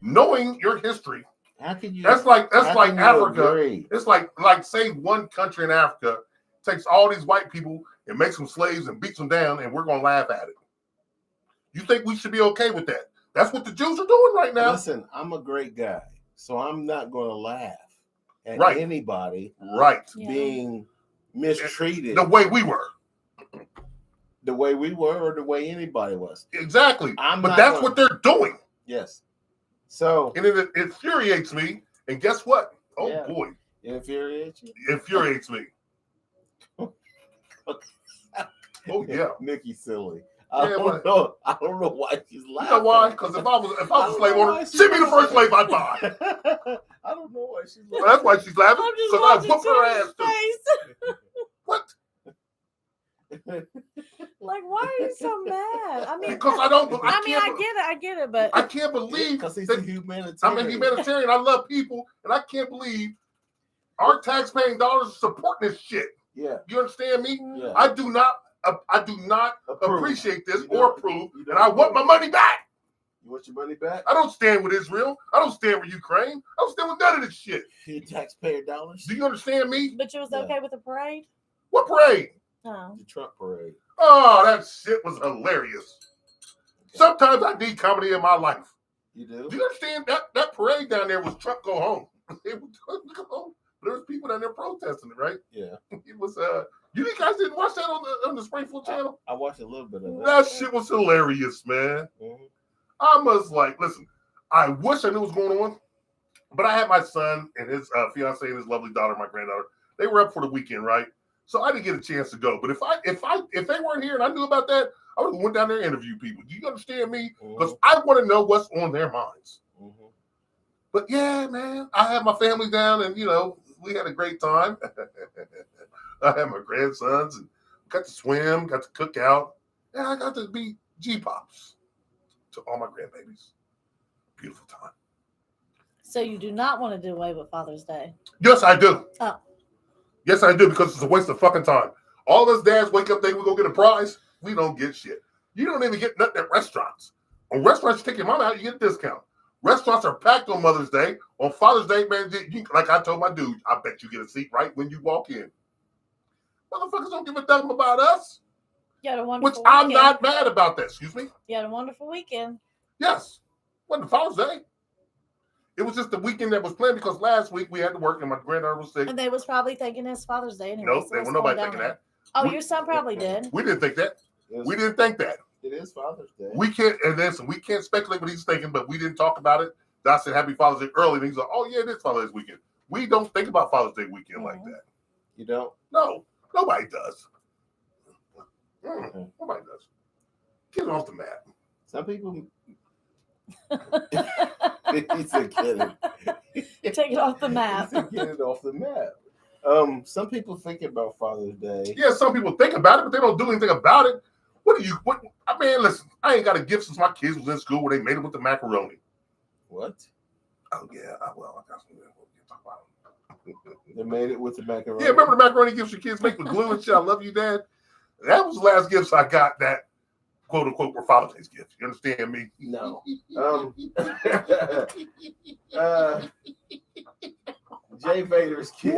Knowing your history, how can you? That's like Africa. Agree? It's like say one country in Africa takes all these white people and makes them slaves and beats them down, and we're gonna laugh at it. You think we should be okay with that? That's what the Jews are doing right now. Listen, I'm a great guy, so I'm not gonna laugh at anybody being mistreated the way we were. The way we were, or the way anybody was. Exactly. But that's what they're doing. Yes. So and it infuriates me. And guess what? Oh boy. It infuriates you? It infuriates me. Oh yeah. Nikki's silly. I don't know why she's laughing. You know why? Because if I was a slave owner, she'd be the first slave I'd buy. I don't know why she's laughing. Well, that's why she's laughing. Because I whooped her ass too. What? Like, why are you so mad? I mean, because I get it, but I can't believe because he's a humanitarian. I'm a humanitarian. I love people, and I can't believe our tax-paying dollars are supporting this shit. Yeah, you understand me? Yeah. I do not appreciate this or approve, and I want my money back. You want your money back? I don't stand with Israel. I don't stand with Ukraine. I don't stand with none of this shit. Your taxpayer dollars. Do you understand me? But you was okay with the parade? What parade? Oh. The Trump parade. Oh, that shit was hilarious. Okay. Sometimes I need comedy in my life. You do? Do you understand that parade down there was Trump go home? It was Trump go home. There was people down there protesting it, right? Yeah. It was you guys didn't watch that on the Springfield channel? I watched a little bit of it. That shit was hilarious, man. Mm-hmm. I was like, listen, I wish I knew what was going on, but I had my son and his fiance and his lovely daughter, my granddaughter. They were up for the weekend, right? So I didn't get a chance to go. But if they weren't here and I knew about that, I would have went down there and interviewed people. Do you understand me? Because I want to know what's on their minds. Mm-hmm. But yeah, man, I had my family down, and we had a great time. I had my grandsons and got to swim, got to cook out, and I got to be G-Pops to all my grandbabies. Beautiful time. So you do not want to do away with Father's Day? Yes, I do. Oh. Yes, I do, because it's a waste of fucking time. All us dads wake up thinking we're going to get a prize. We don't get shit. You don't even get nothing at restaurants. On restaurants, you take your mom out, you get a discount. Restaurants are packed on Mother's Day. On Father's Day, man, like I told my dude, I bet you get a seat right when you walk in. Motherfuckers don't give a damn about us. You had a wonderful weekend. I'm not mad about that. Excuse me? You had a wonderful weekend. Yes. Wasn't Father's Day. It was just the weekend that was planned because last week we had to work and my granddaughter was sick. And they was probably thinking it's Father's Day anyway. No, there was nobody thinking that. Oh, your son probably did. We didn't think that. We didn't think that. It is Father's Day. We can't speculate what he's thinking, but we didn't talk about it. I said Happy Father's Day early, and he's like, "Oh yeah, it is Father's Day weekend." We don't think about Father's Day weekend like that. You don't? No, nobody does. Nobody does. Get it off the map. Some people. He said, "Get it." Take it off the map. He said, "Get it off the map." Some people think about Father's Day. Yeah, some people think about it, but they don't do anything about it. I mean, listen, I ain't got a gift since my kids was in school where they made it with the macaroni. What? Oh, yeah. I got some. We'll talk about it. They made it with the macaroni? Yeah, remember the macaroni gifts your kids make with glue and shit? I love you, Dad. That was the last gifts I got that, quote unquote, were Father's Day gifts. You understand me? No. Jay Vader's kids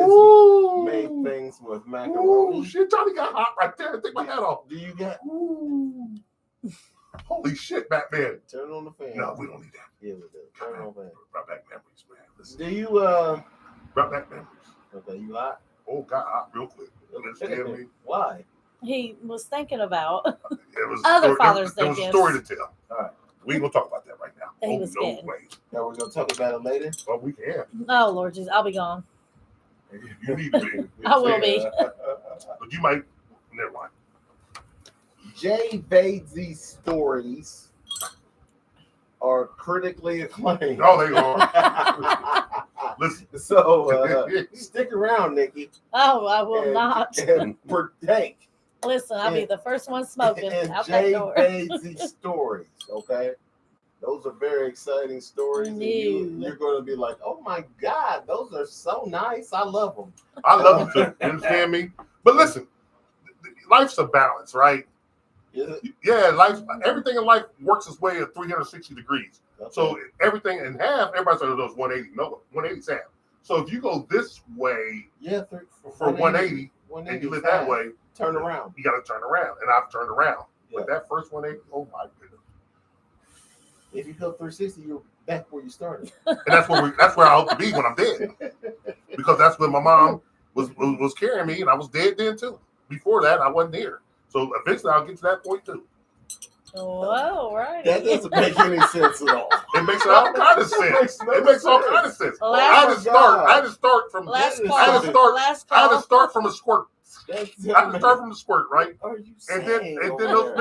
made things with macaroni. Ooh, shit, Johnny got hot right there. Take my hat off. Do you got? Holy shit, Batman. Turn on the fan. No, we don't need that. Yeah, we do. Turn on the fan. Brought back memories, man. Listen. Do you, Brought back memories. Okay, you hot? Oh, got hot real quick. You understand me? Why? He was thinking about other Father's Day gifts. There was a story to tell. All right. We ain't going to talk about that right now. He was no good. way. Now we're going to talk about it later? Oh, we can. Oh, Lord Jesus. I'll be gone. You need to be. I will be. But you might. Never mind. Jay Vade's stories are critically acclaimed. Oh, they are. Listen. So stick around, Nikki. Oh, I will not. And partake. Listen, I'll be the first one smoking out Jay that door. Vade's stories, okay? Those are very exciting stories. And you're going to be like, oh my God, those are so nice. I love them. I love them too. You understand me? But listen, life's a balance, right? Yeah, everything in life works its way at 360 degrees. Okay. So everything in half, everybody says those 180. No, 180's half. So if you go this way for 180 and you live that way, turn around. You got to turn around. And I've turned around. Yeah. But that first 180, oh my goodness. If you go 360, you're back where you started. And that's where I hope to be when I'm dead. Because that's when my mom was carrying me and I was dead then too. Before that, I wasn't here. So eventually I'll get to that point too. Whoa, right. That doesn't make any sense at all. It makes all kind of sense. It makes all kind of sense. I had to start from a squirt. I had to start from the squirt, right? Are you saying? And then those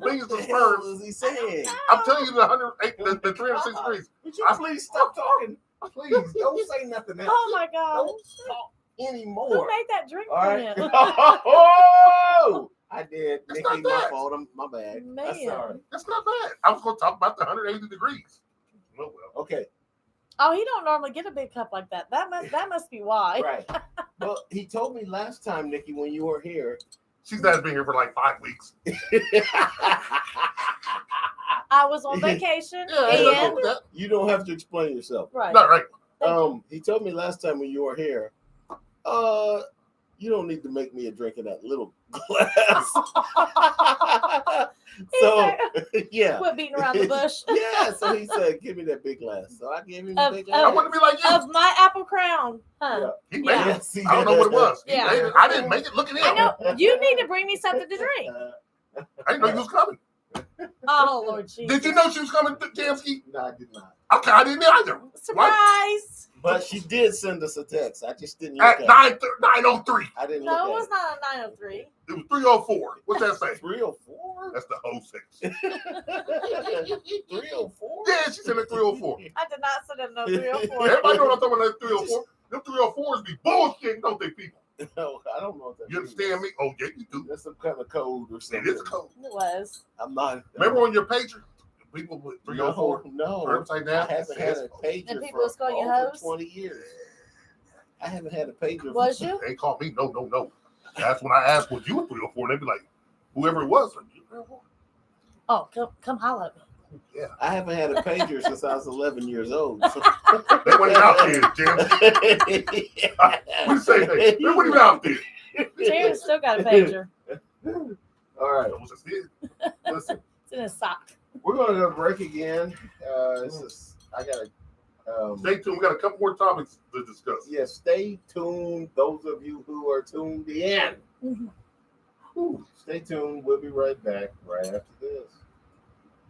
millions of sperms. What is he saying? I'm telling you the 360 degrees. Would you please stop talking? Please don't say nothing else. Oh my God. Don't talk anymore. Who made that drink all for right. him? Oh, I did. That's Nikki, not my fault. My bad. Man. I'm sorry. That's not bad. I was going to talk about the 180 degrees. Oh, well. Okay. Oh, he don't normally get a big cup like that. That must be why. Right. Well, he told me last time, Nikki, when you were here. She's not been here for like 5 weeks. I was on vacation. And you don't have to explain yourself. Right. Not right. He told me last time when you were here, you don't need to make me a drink in that little glass. So, yeah. Quit beating around the bush. Yeah, so he said, give me that big glass. So I gave him the big glass. I want to be like you. Of my apple crown. Huh? Yeah. He made it. I don't know what it was. Yeah. Made it. I didn't make it. Look at him. I know. You need to bring me something to drink. I didn't know you was coming. Oh, Lord Jesus. Did you know she was coming, Jamski? No, I did not. Okay, I didn't either. Surprise. What? But she did send us a text. I just didn't At look at it. 9:03. I didn't No, look it at was it. not a 903. It was 3:04. What's that say? 304? That's the whole 6. 304? Yeah, she said at 3:04. I did not send it no 304. Everybody know what I'm talking about. That 3:04. Them 3:04s be bullshit, don't they, people? No, I don't know what that You understand me? Oh, yeah, you do. That's some kind of code or something. It is a code. It was. I'm not. Remember on your pager? People put 3:04. No. Upside down. I haven't had a pager And people for was calling you over hoes? 20 years. I haven't had a pager. Was you? They called me. No. That's when I asked, was you a 3:04? And they'd be like, whoever it was. Like, Oh, come holler at me. yeah. I haven't had a pager since I was 11 years old. So. They weren't even out there, Jim. We say that. They weren't even out there. Jared still got a pager. All right. That was just it. Listen. It's in his sock. We're going to go to break again. I got to. Stay tuned. We got a couple more topics to discuss. Yeah, stay tuned. Those of you who are tuned in. Stay tuned. We'll be right back right after this.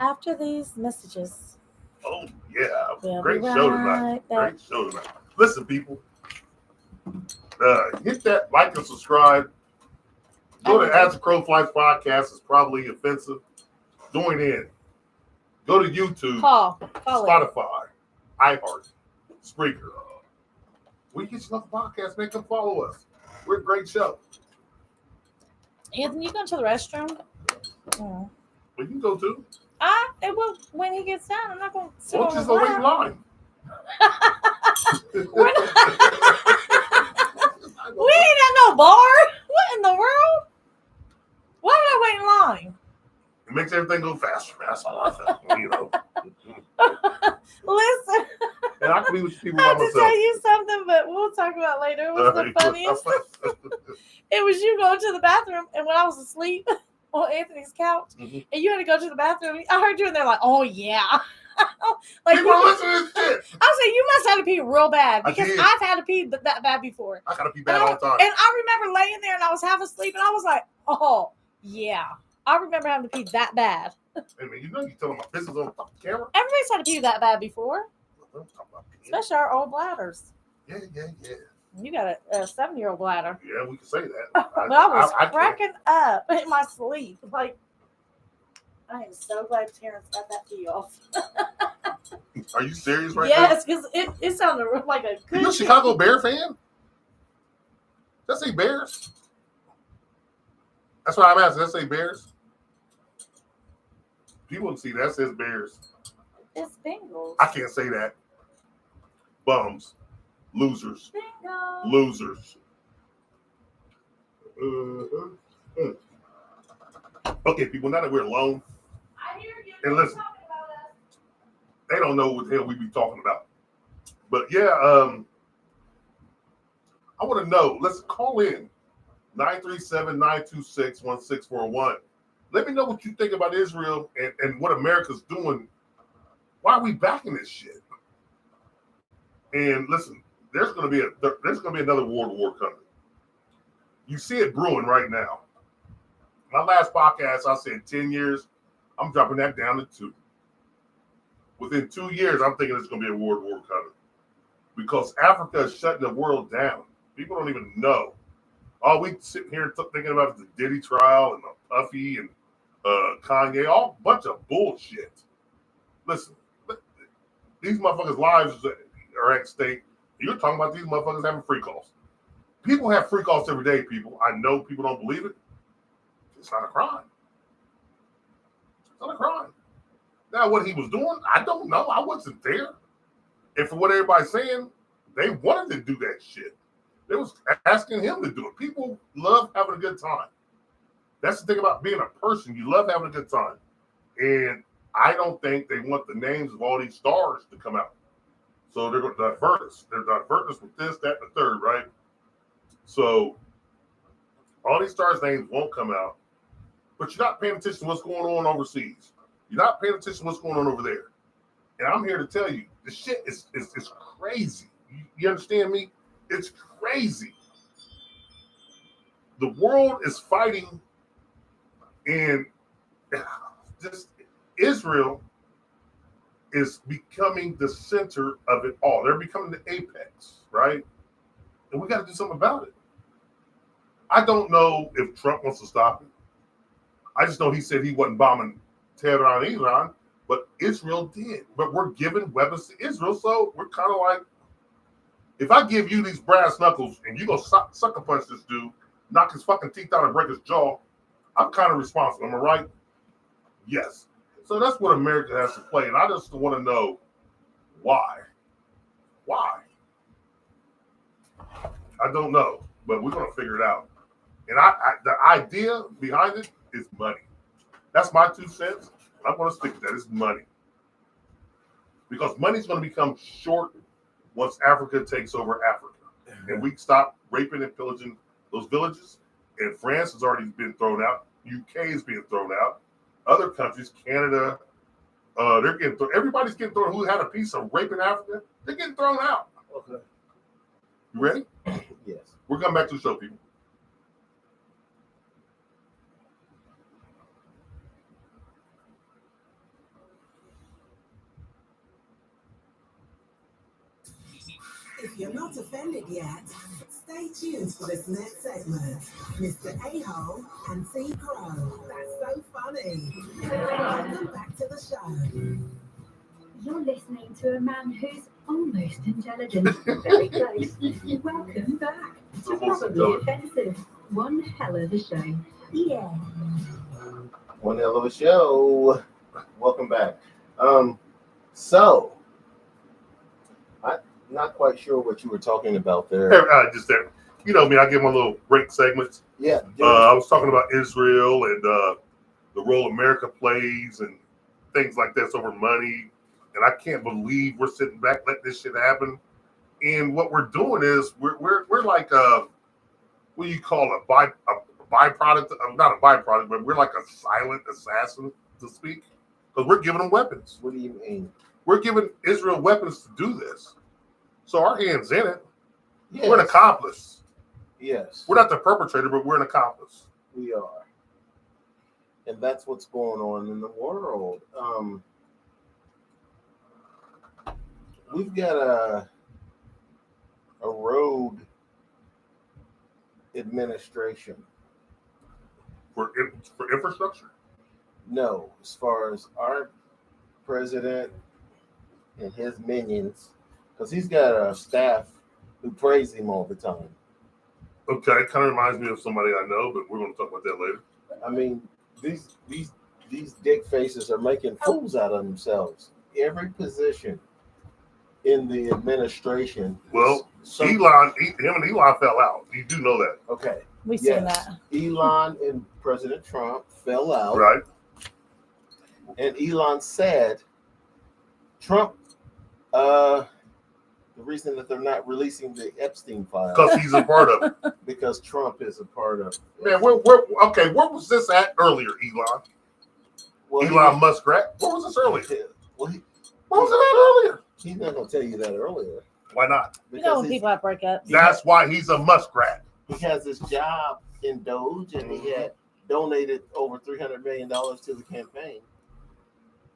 After these messages. Oh, yeah. We'll Great be show right tonight. back. Great show tonight. Listen, people. Hit that like and subscribe. Go to As the Crowe Flies podcast. It's probably offensive. Join in. Go to YouTube, Call Spotify, iHeart, Spreaker. We get you another podcast, man. Come follow us. We're a great show. Anthony, you going to the restroom? Well, you can go too. It will when he gets down. I'm not going to sit Well, on his just go wait in lap. line. We ain't at no bar. What in the world? Why did I wait in line? It makes everything go faster. That's all I think. You know. Listen, And I can be with people I by have to myself. tell you something, but we'll talk about it later. It was the funniest. It was you going to the bathroom, and when I was asleep on Anthony's couch, and you had to go to the bathroom, I heard you in there like, oh, yeah. Like, People are listening to this shit. I was saying, you must have to pee real bad, I because did. I've had to pee that bad before. I gotta be bad all the time. And I remember laying there, and I was half asleep, and I was like, oh, yeah. I remember having to pee that bad. Hey, man, you know you telling my business on the camera? Everybody's had to pee that bad before, I'm talking about peeing. especially our old bladders. Yeah. You got a 7-year-old bladder. Yeah, we can say that. But I was I can't. cracking up in my sleep. Like, I am so glad Terrence got that pee off. Are you serious right now? Yes, because it sounded like a good You a Chicago Bear fan? Does that say Bears? That's what I'm asking. Does that say Bears? People can see that says Bears. It's Bengals. I can't say that. Bums. Losers. Bengals. Losers. Okay, people, now that we're alone, I hear you. And listen. Talking about us. they don't know what the hell we be talking about. But yeah, I want to know. Let's call in 937-926-1641. Let me know what you think about Israel and what America's doing. Why are we backing this shit? And listen, there's going to be another World War coming. You see it brewing right now. My last podcast, I said 10 years. I'm dropping that down to 2. Within 2 years, I'm thinking it's going to be a World War coming. Because Africa is shutting the world down. People don't even know. All we sitting here thinking about is the Diddy trial and the Puffy and Kanye, all bunch of bullshit. Listen, these motherfuckers' lives are at stake. You're talking about these motherfuckers having free calls. People have free calls every day, people. I know people don't believe it. It's not a crime. It's not a crime. Now, what he was doing, I don't know. I wasn't there. And for what everybody's saying, they wanted to do that shit. They was asking him to do it. People love having a good time. That's the thing about being a person. You love having a good time. And I don't think they want the names of all these stars to come out. So they're going to divert us. They're divert us with this, that, and the third, right? So all these stars' names won't come out. But you're not paying attention to what's going on overseas. You're not paying attention to what's going on over there. And I'm here to tell you, the shit is crazy. You understand me? It's crazy. The world is fighting, and just Israel is becoming the center of it all. They're becoming the apex, right? And we got to do something about it. I don't know if Trump wants to stop it. I just know he said he wasn't bombing Tehran, Iran, but Israel did. But we're giving weapons to Israel, so we're kind of like, if I give you these brass knuckles and you go sucker punch this dude, knock his fucking teeth out and break his jaw, I'm kind of responsible. Am I right? Yes. So that's what America has to play, and I just want to know why. Why? I don't know, but we're going to figure it out. And the idea behind it is money. That's my 2 cents. I'm going to stick to that. It's money. Because money's going to become short once Africa takes over Africa. And we stop raping and pillaging those villages. And France has already been thrown out. UK is being thrown out. Other countries, Canada, they're getting thrown. Everybody's getting thrown. Who had a piece of raping Africa? They're getting thrown out. Okay. You ready? Yes. We're coming back to the show, people. If you're not offended yet, stay tuned for this next segment. Mr. A-Hole and T. Crowe. That's so funny. Welcome back to the show. You're listening to a man who's almost intelligent. Very close. Welcome back. It's probably offensive. One hell of a show. Yeah. One hell of a show. Welcome back. So I'm not quite sure what you were talking about there. Just that, you know me, I give my little break segments. Yeah. I was talking about Israel and the role America plays and things like this over money. And I can't believe we're sitting back, let this shit happen. And what we're doing is we're like what do you call a byproduct? Not a byproduct, but we're like a silent assassin, to speak, because we're giving them weapons. What do you mean? We're giving Israel weapons to do this. So our hand's in it. Yes. We're an accomplice. Yes. We're not the perpetrator, but we're an accomplice. We are. And that's what's going on in the world. We've got a rogue administration. For infrastructure? No, as far as our president and his minions, because he's got a staff who praise him all the time. Okay, it kind of reminds me of somebody I know, but we're going to talk about that later. I mean, these dick faces are making fools out of themselves. Every position in the administration. Well, him and Elon fell out. You do know that. Okay. We seen that. Elon and President Trump fell out. Right. And Elon said Trump, the reason that they're not releasing the Epstein file. Because he's a part of it. Because Trump is a part of it. Man, where was this at earlier, Elon? Well, Elon Muskrat? Where was this earlier? Well, Where was it at earlier? He's not going to tell you that earlier. Why not? You know when people have breakups. That's why he's a muskrat. He has his job in Doge, and he had donated over $300 million to the campaign.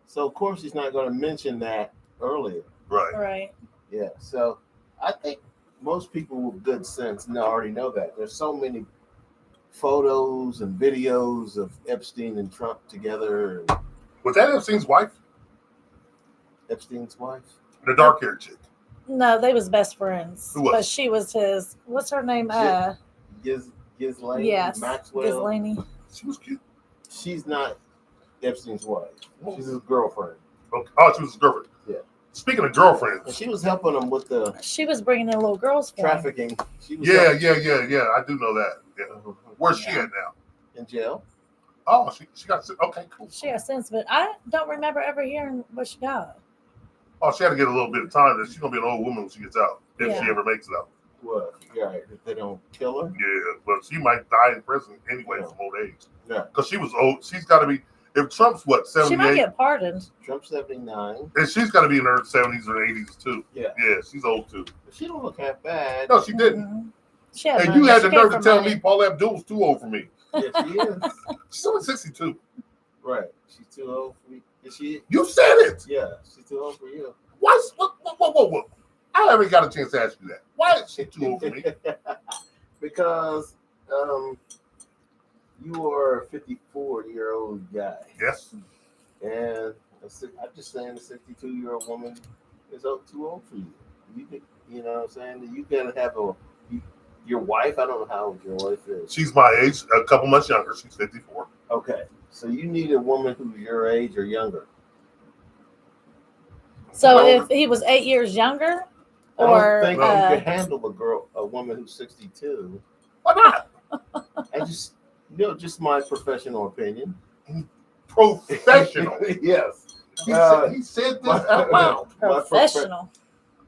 So, of course, he's not going to mention that earlier. Right. Right. Yeah. So, I think most people with good sense already know that. There's so many photos and videos of Epstein and Trump together. Was that Epstein's wife? Epstein's wife? The dark-haired chick. No, they was best friends. Who was? But she was his. What's her name? Ghislaine Yes, Maxwell. Ghislaine. She was cute. She's not Epstein's wife. She's his girlfriend. Okay. Oh, she was his girlfriend. Yeah. Speaking of girlfriends. And she was helping him with the She was bringing in little girls for him. trafficking. She was Yeah. I do know that. Yeah. Where's she at now? in jail. Oh, she got okay, cool. She has sense, but I don't remember ever hearing what she got. Oh, she had to get a little bit of time. That she's gonna be an old woman when she gets out, if she ever makes it out. What? Yeah, if they don't kill her. Yeah, but she might die in prison anyway from old age. Yeah, because she was old. She's got to be. If Trump's what 78, she might get pardoned. Trump's 79, and she's got to be in her 70s or 80s too. Yeah, she's old too. She don't look half bad. No, she didn't. Mm-hmm. And you had the nerve to tell me Paula Abdul's too old for me. Yeah, she is. She's only 62. Right, she's too old for me. Is she? You said it. Yeah, she's too old for you. What? I haven't got a chance to ask you that. Why is she too old for me? Because you are a 54-year-old guy. Yes. And I'm just saying, a 62-year-old woman is too old for you. You know what I'm saying? You gotta have your wife. I don't know how old your wife is. She's my age, a couple months younger. She's 54. Okay, so you need a woman who's your age or younger. So if he was 8 years younger, or I don't think you could handle a woman who's 62. Why not? I just just my professional opinion. Professional. Yes. He said this out loud. Professional.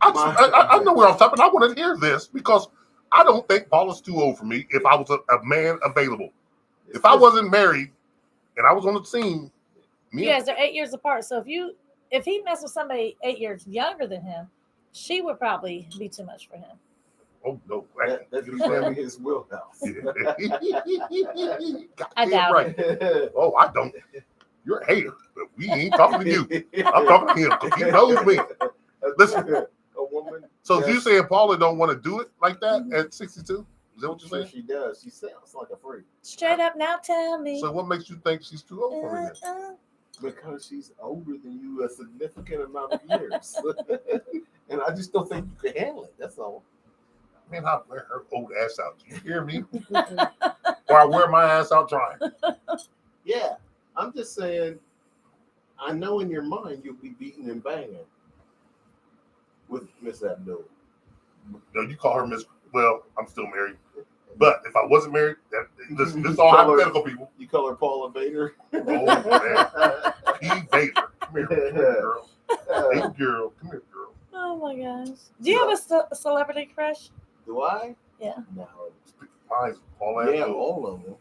I know where I'm stopping. I want to hear this because I don't think Paula's too old for me if I was a man available. If I wasn't married and I was on the scene. You guys are 8 years apart. So if he messed with somebody 8 years younger than him, she would probably be too much for him. Oh, no. That's usually his wheelhouse. I doubt it. Oh, I don't. You're a hater, but we ain't talking to you. I'm talking to him because he knows me. Listen. A woman. So you saying Paula don't want to do it like that at 62? Is that what you're saying? She does. She sounds like a freak. Straight up now, tell me. So what makes you think she's too old for me? Because she's older than you a significant amount of years. And I just don't think you can handle it. That's all. Man, I wear her old ass out. Do you hear me? Or I wear my ass out trying. Yeah. I'm just saying, I know in your mind you'll be beating and banging with Miss Abdul. No, you call her Miss. Well, I'm still married. But if I wasn't married, this is all hypothetical, people. You call her Paula Vader? Oh, man. P. Vader. Come here, girl. Hey, girl. Come here, girl. Oh, my gosh. Do you have a celebrity crush? Do I? Yeah. No. Mine's Paula. Yeah, all of them.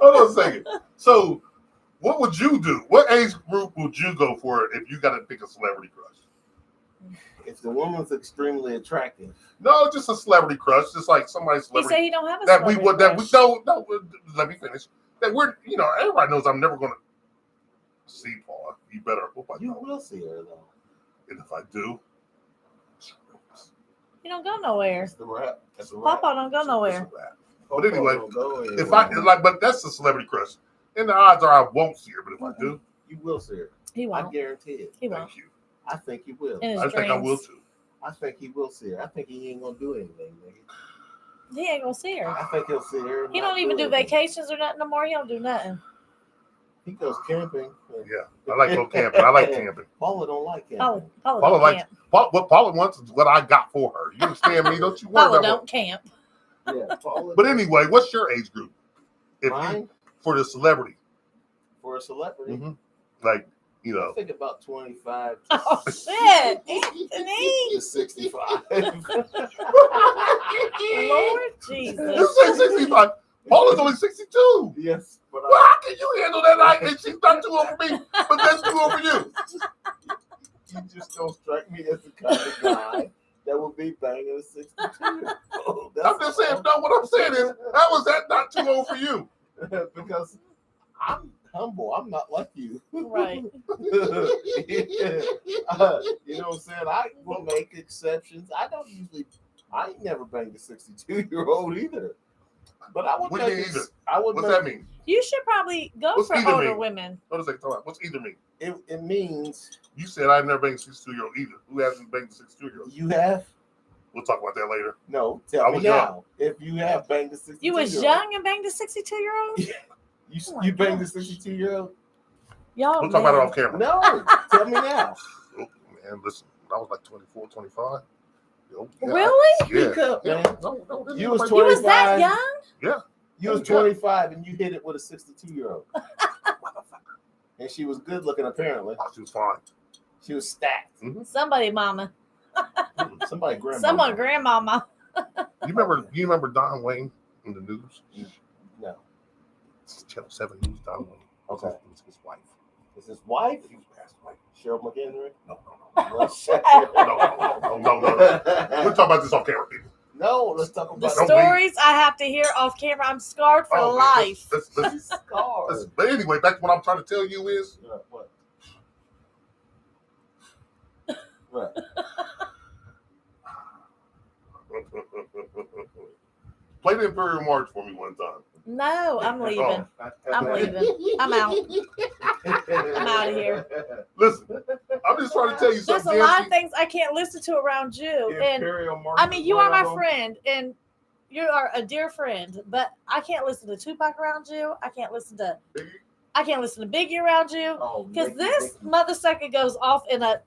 Hold on a second. So, what would you do? What age group would you go for if you got to pick a celebrity crush? If the woman's extremely attractive. No, just a celebrity crush, just like somebody's celebrity. He said he don't have a celebrity crush. Let me finish. That we're, everybody knows I'm never going to see Paula. You better hope I You don't. will see her though. And if I do, you don't go nowhere. That's the rap. Papa don't go nowhere. But anyway, but that's a celebrity crush. And the odds are I won't see her, but if I do, you will see her. He won't. I guarantee it. He won't. Thank you. I think he will. I think I will too. I think he will see her. I think he ain't gonna do anything, nigga. He ain't gonna see her. I think he'll see her. He don't even do vacations or nothing no more. He don't do nothing. He goes camping. Yeah, I like go camping. I like camping. Paula don't like camping. Paula likes what Paula wants is what I got for her. You understand me? Don't you worry Paula about don't camp. Yeah, Paula. But anyway, what's your age group? Mine? For the celebrity. For a celebrity? Mm-hmm. Like, I think about 25. Oh, shit. Anthony. To 65. Lord Jesus. You say 65. Paula's only 62. Yes. But well, how can you handle that night? And she's not too old for me, but that's too old for you. You just don't strike me as the kind of guy that would be banging a 62. Oh, I'm just saying, no, what I'm saying is, how was that not too old for you? Because I'm humble. I'm not like you. Right. You know what I'm saying? I will make exceptions. I ain't never banged a 62-year-old either. But I would What's that mean? You should probably go for older women. What's either mean? It means... You said I've never banged a 62-year-old either. Who hasn't banged a 62-year-old? You have? We'll talk about that later. No, tell me now. If you have banged a 62-year-old. You was young and banged a 62-year-old? You banged a 62-year-old? Y'all, we'll talk about it off camera. No, tell me now. Oh, man, listen, I was like 24, 25. Really? Speak up, man. No, you was 25. You was that young? Yeah. You was 25 and you hit it with a 62-year-old. And she was good looking, apparently. Oh, she was fine. She was stacked. Mm-hmm. Somebody mama. Somebody grandma. Someone grandmama. You remember Don Wayne in the news? No. It's Channel 7 News, Don Wayne. Okay. It was his wife. Is his wife? He was passed away. Cheryl McHenry? No. No. We'll talk about this off camera, people. No, let's talk The about stories I have to hear off camera. I'm scarred for life. Listen, scars. but anyway, back to what I'm trying to tell you is. What? What? Play the Imperial March for me one time. No, I'm leaving. I'm leaving. I'm out. I'm out of here. Listen, I'm just trying to tell you There's something. a lot of things I can't listen to around you. And I mean, you are my friend, and you are a dear friend, but I can't listen to Tupac around you. I can't listen to Biggie around you. Because this mother sucker goes off in a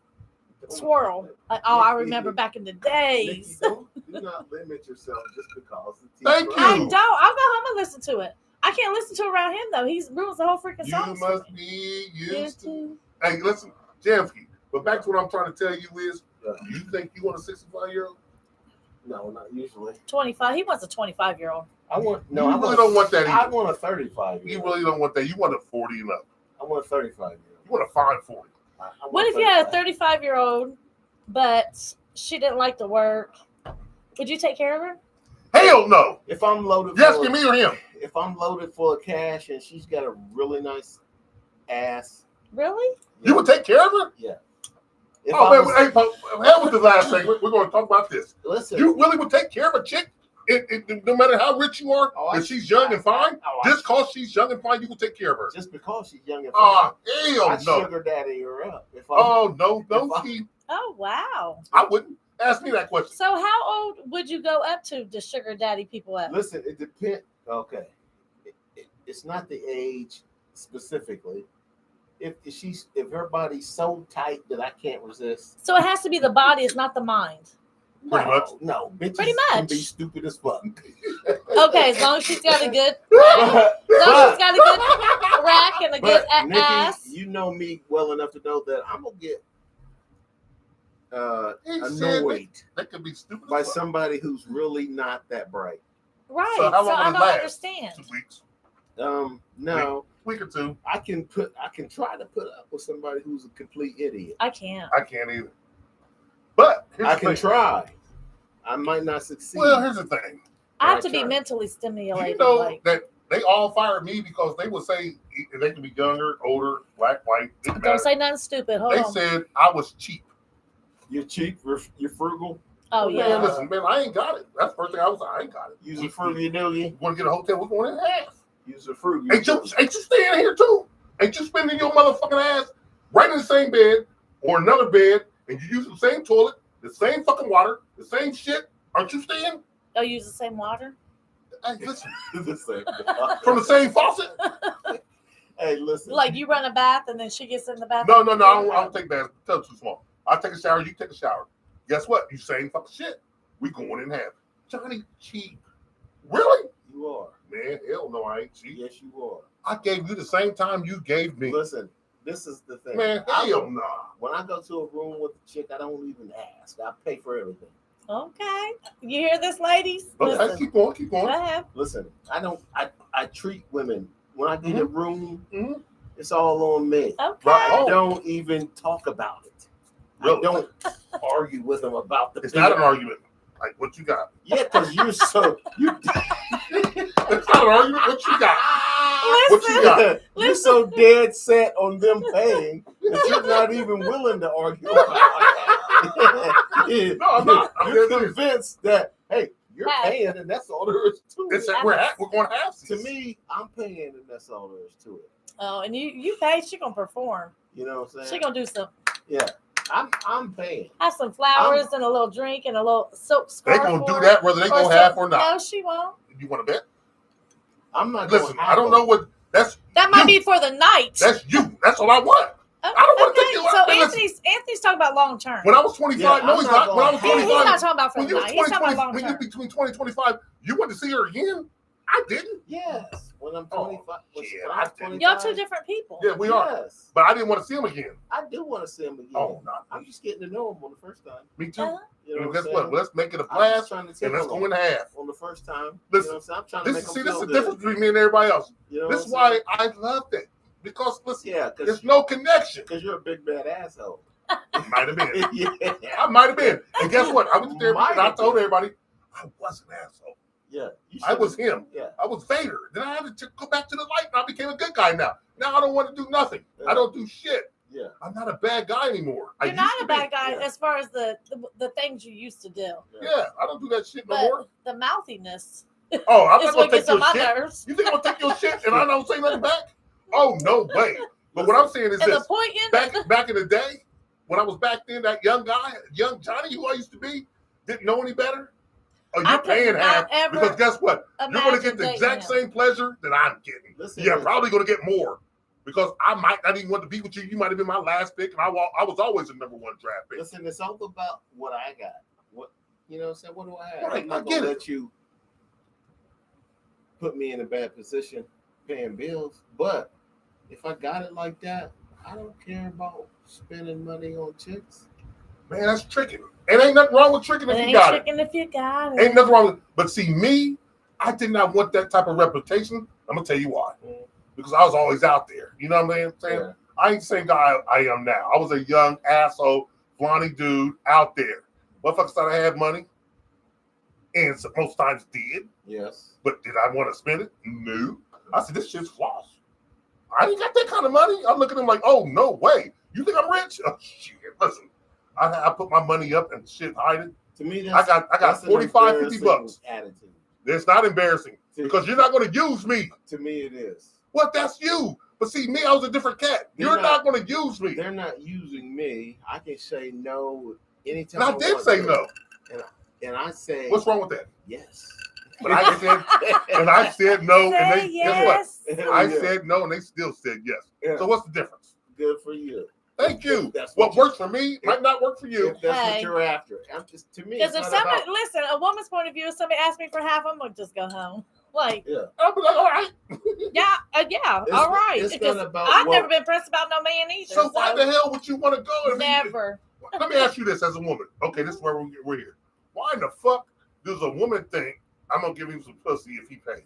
swirl. Like, I remember back in the days. Nikki, do not limit yourself just because. Thank you. I don't. I'll go home and listen to it. I can't listen to it around him though. He ruins the whole freaking song. You must be used to. Hey, listen, Jamsky. But back to what I'm trying to tell you is, you think you want a 65-year-old? No, not usually. 25. He wants a 25-year-old. I want. No, you really don't want that either. I want a 35. You really don't want that. You want a 40 and up. I want a 35-year-old. You want a fine 40. What if you had a 35-year-old, but she didn't like to work? Would you take care of her? Hell no. If I'm loaded, yes, give me or him. If I'm loaded full of cash and she's got a really nice ass, really? You would take care of her? Yeah. Hell with the last thing. We're going to talk about this. Listen, you really would take care of a chick, no matter how rich you are, if she's young and fine. Just because she's young and fine, you would take care of her. Just because she's young and fine. Hell no. Sugar daddy her up. No, Steve. Oh wow. I wouldn't. Ask me that question. So how old would you go up to sugar daddy people at? Listen, it depends. Okay. It's not the age specifically. If her body's so tight that I can't resist. So it has to be the body, it's not the mind. Pretty much. No, bitches pretty much can be stupid as fuck. Okay, as long as she's got a good rack and a good Nikki, ass. You know me well enough to know that I'm gonna get annoyed that could be stupid by somebody who's really not that bright. Right. So I don't understand. 2 weeks. No. Week or two. I can try to put up with somebody who's a complete idiot. I can't. I can't either. But I can try. I might not succeed. Well, here's the thing. I have to be mentally stimulated. You know that they all fired me because they would say they could be younger, older, black, white. Don't say nothing stupid. Hold on. They said I was cheap. You're cheap. You're frugal. Oh yeah. Man, listen, man, I ain't got it. That's the first thing I was. I ain't got it. Use a frugal, you know. You want to get a hotel? We're going in half. Use a frugal. Ain't you staying here too? Ain't you spending your motherfucking ass right in the same bed or another bed, and you use the same toilet, the same fucking water, the same shit? Aren't you staying? Oh, use the same water? Hey, listen. The same. From the same faucet? Hey, listen. Like you run a bath and then she gets in the bath? No. I don't take baths. Tell too small. I take a shower. You take a shower. Guess what? You same fucking shit. We going in half. Johnny cheap. Really? You are. Man, hell no, I ain't cheap. Yes, you are. I gave you the same time you gave me. Listen, this is the thing. Man, hell no. When I go to a room with a chick, I don't even ask. I pay for everything. Okay. You hear this, ladies? Okay, keep going. Go ahead. Listen, I treat women. When I get a room, it's all on me. Okay. I don't even talk about it. Really? I don't argue with them about the It's not an argument. Like, what you got? Yeah, because you're so... It's not an argument. What you got? Listen, what you got? You're so dead set on them paying that you're not even willing to argue about it. No, I'm not. You're convinced that, hey, you're paying and that's all there is to it. We're going to have to me, I'm paying and that's all there is to it. Oh, and you pay, she gonna perform. You know what I'm saying? She gonna do some. Yeah. I'm paying. Have some flowers and a little drink and a little silk scarf. They gonna do that whether they gonna have or not. No, she won't. You want to bet? I'm not. Listen, I don't know what that's. That might be for the night. That's you. That's all I want. I don't want to take you out. So Anthony's talking about long term. When I was 25, no, he's not. When I was 25, he's not talking about for the night. He's talking about long when term. you're between 20 and 25, you want to see her again? I didn't. Yes. When I'm 25. Y'all two different people. Yeah, we are. But I didn't want to see him again. I do want to see him again. Oh, no. I'm just getting to know him on the first time. Me too. You know guess what? Let's make it a blast and let's go in half. On the first time. Listen, you know I'm trying to this is the difference between me and everybody else. You know this is why I loved it. Because, listen, there's no connection. Because you're a big bad asshole. Might have been. I might have been. And guess what? I went to therapy and I told everybody I was an asshole. Yeah. I was him. Yeah. I was Vader. Then I had to go back to the light and I became a good guy now. Now I don't want to do nothing. I don't do shit. Yeah. I'm not a bad guy anymore. You're not a bad guy as far as the things you used to do. Yeah, I don't do that shit no more. The mouthiness. Oh, I'm not what gonna take gets on your my shit. nerves. You think I'm gonna take your shit and I don't say nothing back? Oh, no way. But what I'm saying is this: back in the day, when I was back then, that young guy, young Johnny, who I used to be, didn't know any better. Oh, you're paying half because guess what? You're going to get the exact same pleasure that I'm getting. You're probably going to get more because I might not even want to be with you. You might have been my last pick, and I was always a number one draft pick. Listen, it's all about what I got. What you know? What I'm saying, what do I have? Right, I'm not going to let you put me in a bad position paying bills, but if I got it like that, I don't care about spending money on chicks. Man, that's tricking. It ain't nothing wrong with tricking if you got it. If you got it. Ain't nothing wrong with it. But see, me, I did not want that type of reputation. I'm going to tell you why. Because I was always out there. You know what I'm saying? Yeah. I ain't the same guy I am now. I was a young asshole, blondie dude out there. Motherfuckers thought I had money. And most times did. Yes. But did I want to spend it? No. I said, this shit's floss. I ain't got that kind of money. I look at them like, oh, no way. You think I'm rich? Oh, shit. Listen, I put my money up and shit hide it. To me, I got 45, 50 bucks. Attitude. It's not embarrassing because you're not going to use me. To me, it is. What? That's you. But see, me, I was a different cat. You're not going to use me. They're not using me. I can say no anytime. And I did say no. And I say, what's wrong with that? Yes. But I said no, and they yes. Guess what? I said no, and they still said yes. Yeah. So what's the difference? Good for you. Thank you. What works for me might not work for you. If that's what you're after. I'm just to me. Because if somebody listen, a woman's point of view, if somebody asks me for half, I'm gonna just go home. Like, I'll be like, all right. All right. Because I've never been pressed about no man either. So why the hell would you want to go? Never. Let me ask you this as a woman. Okay, this is where we're here. Why in the fuck does a woman think I'm gonna give him some pussy if he pays?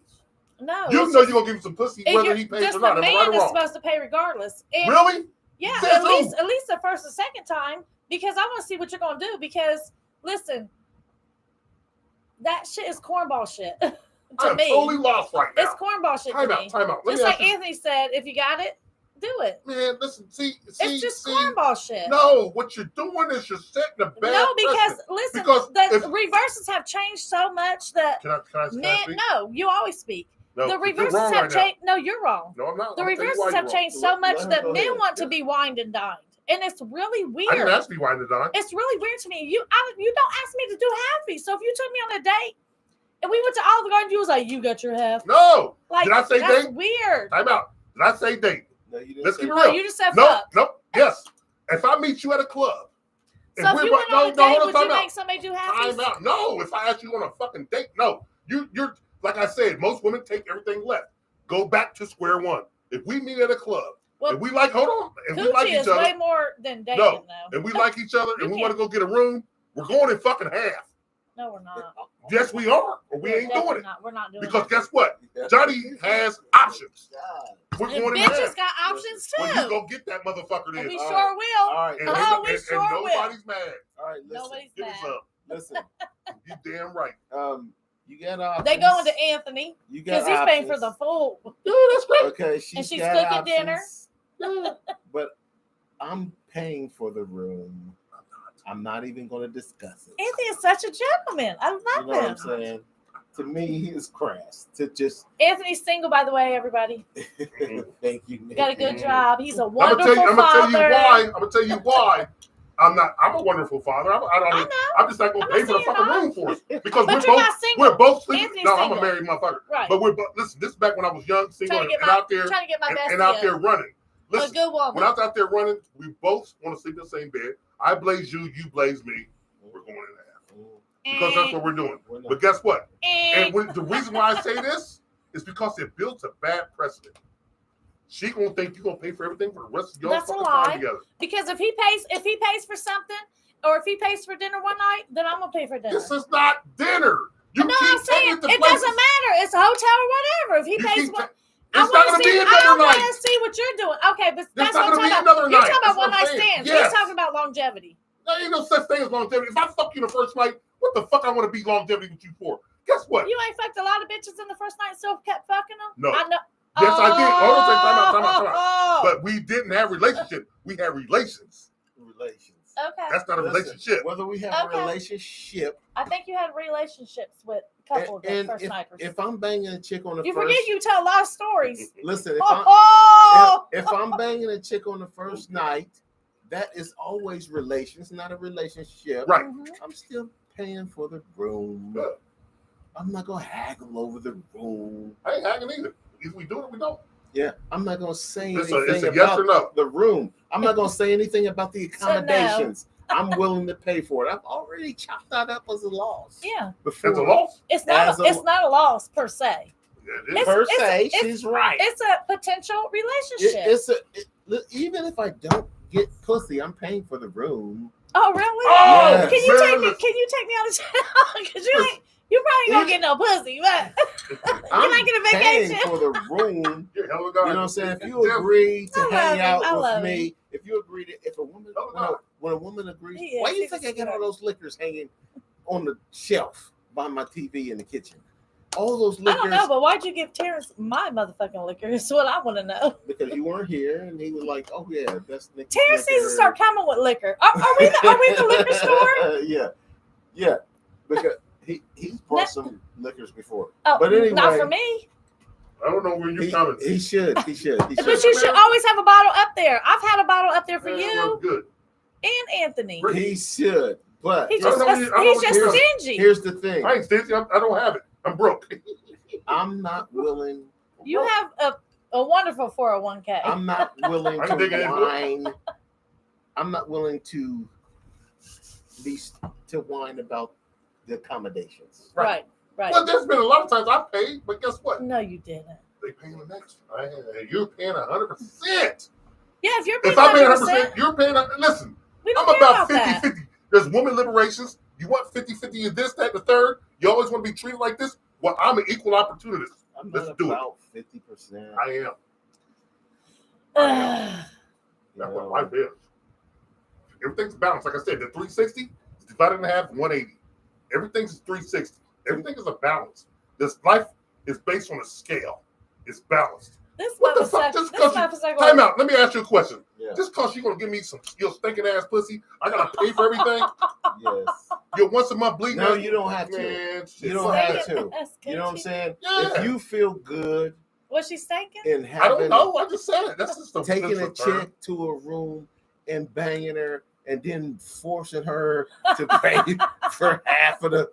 No. You know you're gonna give him some pussy whether he pays or not. The man is supposed to pay regardless. And really? Yeah, at least the first or second time, because I want to see what you're gonna do. Because listen, that shit is cornball shit. I'm totally lost right now. It's cornball shit to me. Time out. Just like Anthony said, if you got it, do it. Man, listen, see, it's just cornball shit. No, what you're doing is you're setting a bad precedent. The reverses have changed so much that can I men. No, you always speak. No, the reverses have changed. No, you're wrong. No, I'm not. The reverses have changed so much that men want to be wined and dined. And it's really weird. I didn't ask to be wined and dined. It's really weird to me. You don't ask me to do halfie. So if you took me on a date and we went to Olive Garden, you was like, you got your half. No. Like, did I say that's date? Weird. Time out. Did I say date? No, you didn't. Let's get real. No, you just said fuck. Nope. Yes. If I meet you at a club. So if you went on a date, would you make somebody do halfies? Time out. No. If I ask you on a fucking date, no. You're like I said, most women take everything left. Go back to square one. If we meet at a club, if we like, hold on, if we like each other, way more than dating, though. If we like each other and we want to go get a room, we're going in fucking half. No, we're not. Yes, we are. Or we ain't doing it. We're not doing it. Because guess what? Johnny has options. We're going in half. Bitches got options too. Well, you go get that motherfucker then. We sure will. All right. We sure will. Nobody's mad. All right, listen. Nobody's Give mad. me some. Listen. You damn right. You got options. They going to Anthony because he's paying for the full. Yeah, that's great. Okay, she's cooking dinner. But I'm paying for the room. I'm not even going to discuss it. Anthony is such a gentleman. I love him. You know what I'm saying? To me, he is crass. Anthony's single, by the way, everybody. Thank you, Nick. Got a good job. He's a wonderful father. I'm gonna tell you why. I'm a wonderful father. I'm just not gonna pay for the fucking room for us because we're both sleeping. No, I'm a married motherfucker. Right. But listen. This is back when I was young, single, and out there running. Listen, a good woman. When I was out there running, we both want to sleep in the same bed. I blaze you, you blaze me. We're going in half because that's what we're doing. But guess what? And the reason why I say this It's because it builds a bad precedent. She gonna think you gonna pay for everything for the rest of your That's a fucking lie. time together. Because if he pays for something, or if he pays for dinner one night, then I'm gonna pay for dinner. This is not dinner. You no, keep I'm saying taking it doesn't matter. It's a hotel or whatever. If he You pays keep one, It's not going to be another I night. want to see what you're doing. Okay, but There's that's not what I'm gonna be talking about. another You're night. talking That's about one what I'm night saying. stands. Yes. He's talking about longevity. There ain't no such thing as longevity. If I fuck you the first night, what the fuck I want to be longevity with you for? Guess what? You ain't fucked a lot of bitches in the first night, still kept fucking them? No. I know. Yes, I did. Hold on, time out. But we didn't have relationship. We had relations. Okay. That's not a relationship. Whether we have a relationship. I think you had relationships with a couple of the first nighters. If I'm banging a chick on the you first, forget you tell a lot of stories. Listen, if I'm banging a chick on the first night, that is always relations, not a relationship. Right. I'm still paying for the room. Yeah. I'm not gonna haggle over the room. I ain't haggling either. If we do it, we don't. Yeah, I'm not gonna say It's anything a yes or no. about the room. I'm not gonna say anything about the accommodations. I'm willing to pay for it. I've already chopped that up as a loss. Yeah. Before. It's a loss? It's not a loss per se. Yeah, it is. She's right. It's a potential relationship. Even if I don't get pussy, I'm paying for the room. Oh really? Oh, yes. Can you take me on the channel? Because you probably gonna get no pussy, but I'm not get a paying vacation for the room. You know what I'm saying? If you agree to hang out with me, if you agree to, if a woman, when a woman agrees, why do you think I got all those liquors hanging on the shelf by my TV in the kitchen? All those liquors. I don't know, but why'd you give Terrence my motherfucking liquor? Is what I want to know. Because you weren't here, and he was like, "Oh yeah, that's Nick." Terrence needs to start coming with liquor. Are we the liquor store? Yeah. Because he's brought some liquors before. Oh, but anyway, not for me. I don't know where you're coming. He should. But you should always have a bottle up there. I've had a bottle up there for you. Good. And Anthony. He should, but he's just stingy. Here's the thing. I ain't stingy. I don't have it. I'm broke. I'm not willing. You have a wonderful 401k. I'm not willing to whine. I'm not willing to whine about the accommodations. Right. Well, there's been a lot of times I paid, but guess what? No, you didn't. They paying the next. You're paying 100%. Yeah, if you're paying 100%, you're paying. Listen, I'm about 50-50. There's woman liberations. You want 50-50 in this, that, and the third. You always want to be treated like this. Well, I'm an equal opportunist. Let's do it. About 50%. I am. That's what life is. Everything's balanced. Like I said, the 360 is divided in half, 180. Everything's 360. Everything is a balance. This life is based on a scale. It's balanced. What the fuck? Time out. Let me ask you a question. Yeah. Just because you're going to give me some stinking ass pussy, I got to pay for everything? Yes. You're once a month bleeding? No, you don't have to. Man, you don't have to. You know what I'm saying? Yeah. If you feel good. Was she stinking? I don't know. I just said it. That's just taking a chick to a room and banging her and then forcing her to pay for half of the.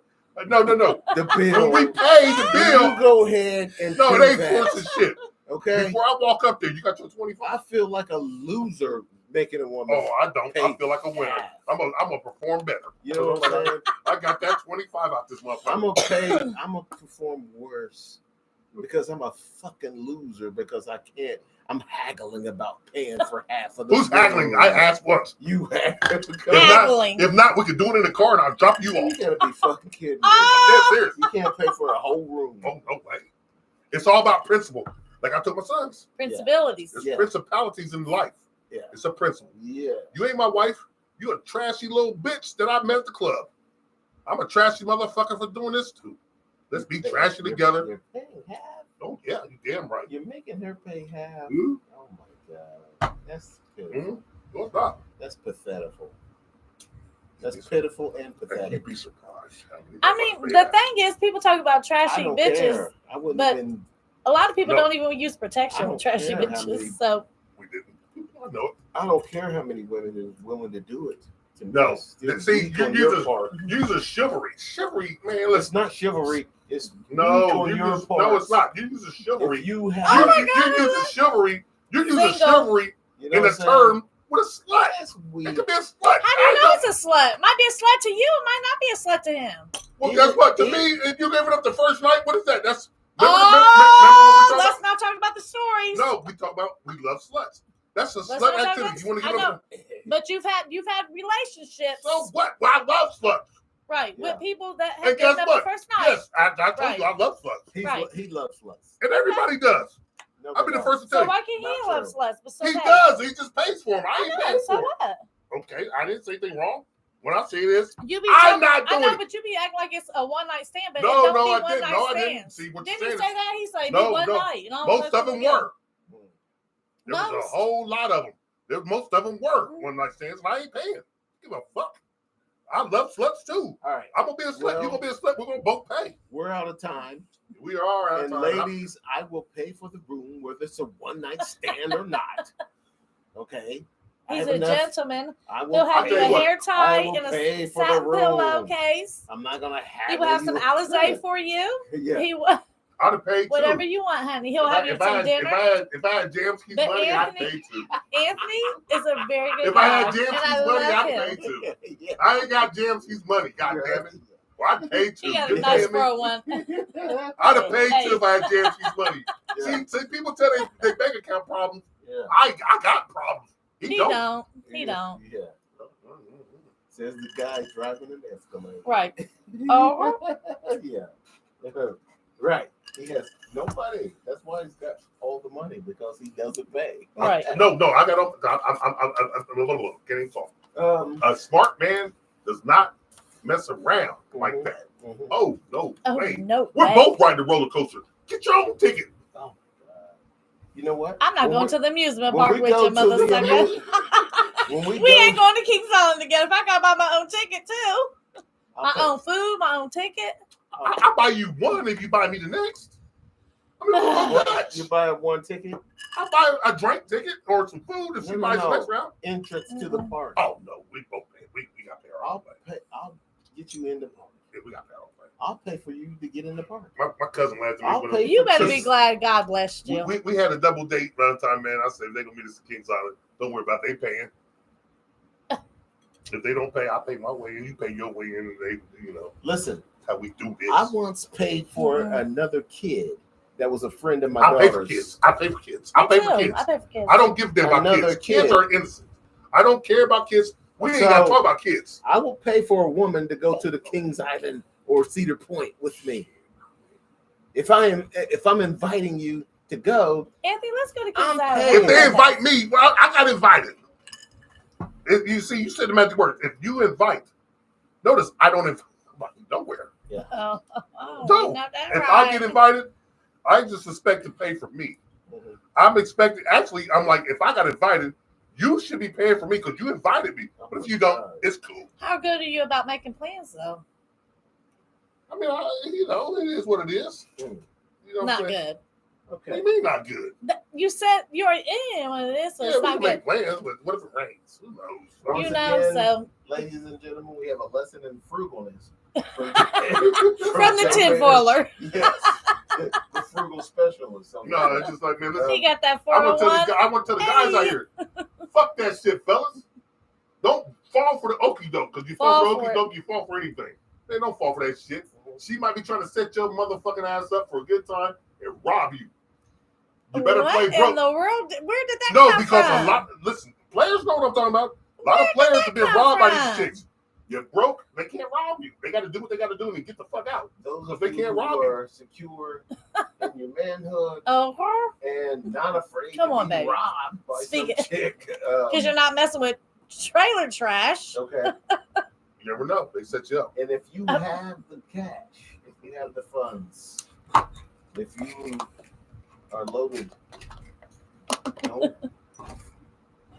No. The bill. When we pay the bill, you go ahead and no, it ain't forcing shit. Okay. Before I walk up there, you got your 25. I feel like a loser making a woman. Oh, I don't. I feel like a winner. I'm gonna perform better. You know what I'm saying? I got that 25 out this motherfucker. I'm gonna perform worse because I'm a fucking loser because I can't. I'm haggling about paying for half of the. Who's haggling? I asked once. You haggling. If not, we could do it in the car and I'll drop you off. You gotta be fucking kidding me. I'm dead serious. You can't pay for a whole room. Oh, no way. It's all about principle. Like I told my sons. Principalities. There's principalities in life. Yeah. It's a principle. Yeah. You ain't my wife. You a trashy little bitch that I met at the club. I'm a trashy motherfucker for doing this too. Let's be trashy together. You're paying half. Oh yeah, you damn right. You're making her pay half. Mm-hmm. Oh my god, that's pitiful. Mm-hmm. That's pathetic. That's pitiful and pathetic. You'd be surprised. I mean, the thing is, people talk about trashy bitches, I wouldn't but even, a lot of people don't even use protection with trashy bitches. So we didn't. I know it. I don't care how many women are willing to do it. No, see, you use a chivalry. Chivalry, man. It's not chivalry. It's no, it's not. You use a chivalry. If you have, you use a chivalry. You use a chivalry in a term with a slut. That's weak. It could be a slut. How do you know it's a slut? Might be a slut to you. It might not be a slut to him. Well, guess what? To me, if you gave it up the first night, what is that? That's Let's not talk about the stories. No, we talk about we love sluts. That's a slut activity. You want to get up? But you've had relationships. So what? Well, I love sluts. Right, with people that have And been guess there what? the first night. Yes, I told you I love sluts. He loves sluts. And everybody does. No, I'll be the first to tell So you. why can't he love sluts? But so He does. He just pays for them. I ain't paying so for what? them. Okay, I didn't say anything wrong. When I say this, I'm not doing I know, it. but you be acting like it's a one night stand. But No, it don't no, be I one didn't. night No, I stands. didn't. See what you're Didn't he saying? say that? He said No, be one no. night. And all Most of them were. There was a Most? whole lot of them. Most of them were one night stands, and I ain't paying. Give a fuck. I love sluts too. All right. I'm gonna be a slut. You're gonna be a slut. We're gonna both pay. We're out of time. We are out of And time. ladies, I will pay for the room, whether it's a one night stand or not. Okay. He's a gentleman. He'll He'll have you a hair tie and a satin pillowcase. I'm not gonna have. He will have some Alizé for you. Yeah. He will. I'd have paid too. Whatever you want, honey. He'll have you some dinner. If I had Jamsky's But money, I'd Anthony- pay too. Anthony is a very good If guy. I had and Jamsky's I money, love I'd him. pay too. I ain't got Jamsky's money. God damn it. Well, I'd pay too. He got You a nice paying me? bro one. I'd have paid too if I had Jamsky's money. See, people tell their bank account problems. Yeah. I got problems. He don't. He don't. Yeah. Says the guy driving an Escalade. Right. Oh. Yeah. Right. He has no money. That's why he's got all the money, because he doesn't pay. Right. No, I got. I'm can't even talk. A smart man does not mess around like that. Mm-hmm. Oh no! Oh, wait. no We're way. both riding the roller coaster. Get your own ticket. Oh, you know what? I'm not going to the amusement when park we with go you, to mother the sucker. When we ain't going to Kings Island together. If I gotta buy my own ticket too, my pay. own food, my own ticket. I'll buy you one if you buy me the next. I mean, how much? You buy one ticket? I'll buy a drink ticket or some food if she buys the next round. Entrance to the park. Oh no, we both pay. We got to pay our own way. I'll get you in the park. Yeah, we got to pay our own way. I'll pay for you to get in the park. My cousin laughed I'll at pay me. You better be glad God blessed you. We had a double date around the time, man. I said, if they're going to meet us at Kings Island, don't worry about it. They paying. If they don't pay, I pay my way and you pay your way in. And they, Listen, how we do this. I once paid for another kid that was a friend of my I pay daughter's. for kids. I pay for kids. I pay for kids. I pay for kids. I don't give them about Another kids. kid. Kids are innocent. I don't care about kids. We ain't So- got to talk about kids. I will pay for a woman to go to the Kings Island or Cedar Point with me. If I'm inviting you to go, Anthony, let's go to I'm Kings Island. paying. If they invite me, well, I got invited. If you see, you said the magic word. If you invite, notice I don't invite nowhere. Oh, No. not that If right. I get invited, I just expect to pay for me. Mhm. I'm expecting. Actually, I'm like, if I got invited, you should be paying for me because you invited me. But if you don't, it's cool. How good are you about making plans, though? I mean, it is what it is. Mm. You know what Not I'm saying? good. What do Okay. you mean not good? You said you're in what it is, so Yeah, it's we not can good. make plans, but what if it rains? Who knows? Once You know, again, so ladies and gentlemen, we have a lesson in frugalness. From from the tinfoiler. Yes. The frugal specialist. No, it's just like, man, listen, He got that I want to 401. tell the guys out here, fuck that shit, fellas. Don't fall for the okie doke, because you fall Fall for for okie doke, you fall for anything. They don't fall for that shit. She might be trying to set your motherfucking ass up for a good time and rob you. You better What play in broke. the world? Where did that No, come because from? listen, players know what I'm talking about. A lot of Where did players that have been come robbed by from? these chicks. You're broke, they can't rob you. They got to do what they got to do and get the fuck out. Those of They you can't who rob you. are secure in your manhood Oh, and not afraid Come to on, be baby. robbed by Speak some chick. because you're not messing with trailer trash. Okay. You never know. They set you up. And if you have the cash, if you have the funds, if you are loaded, don't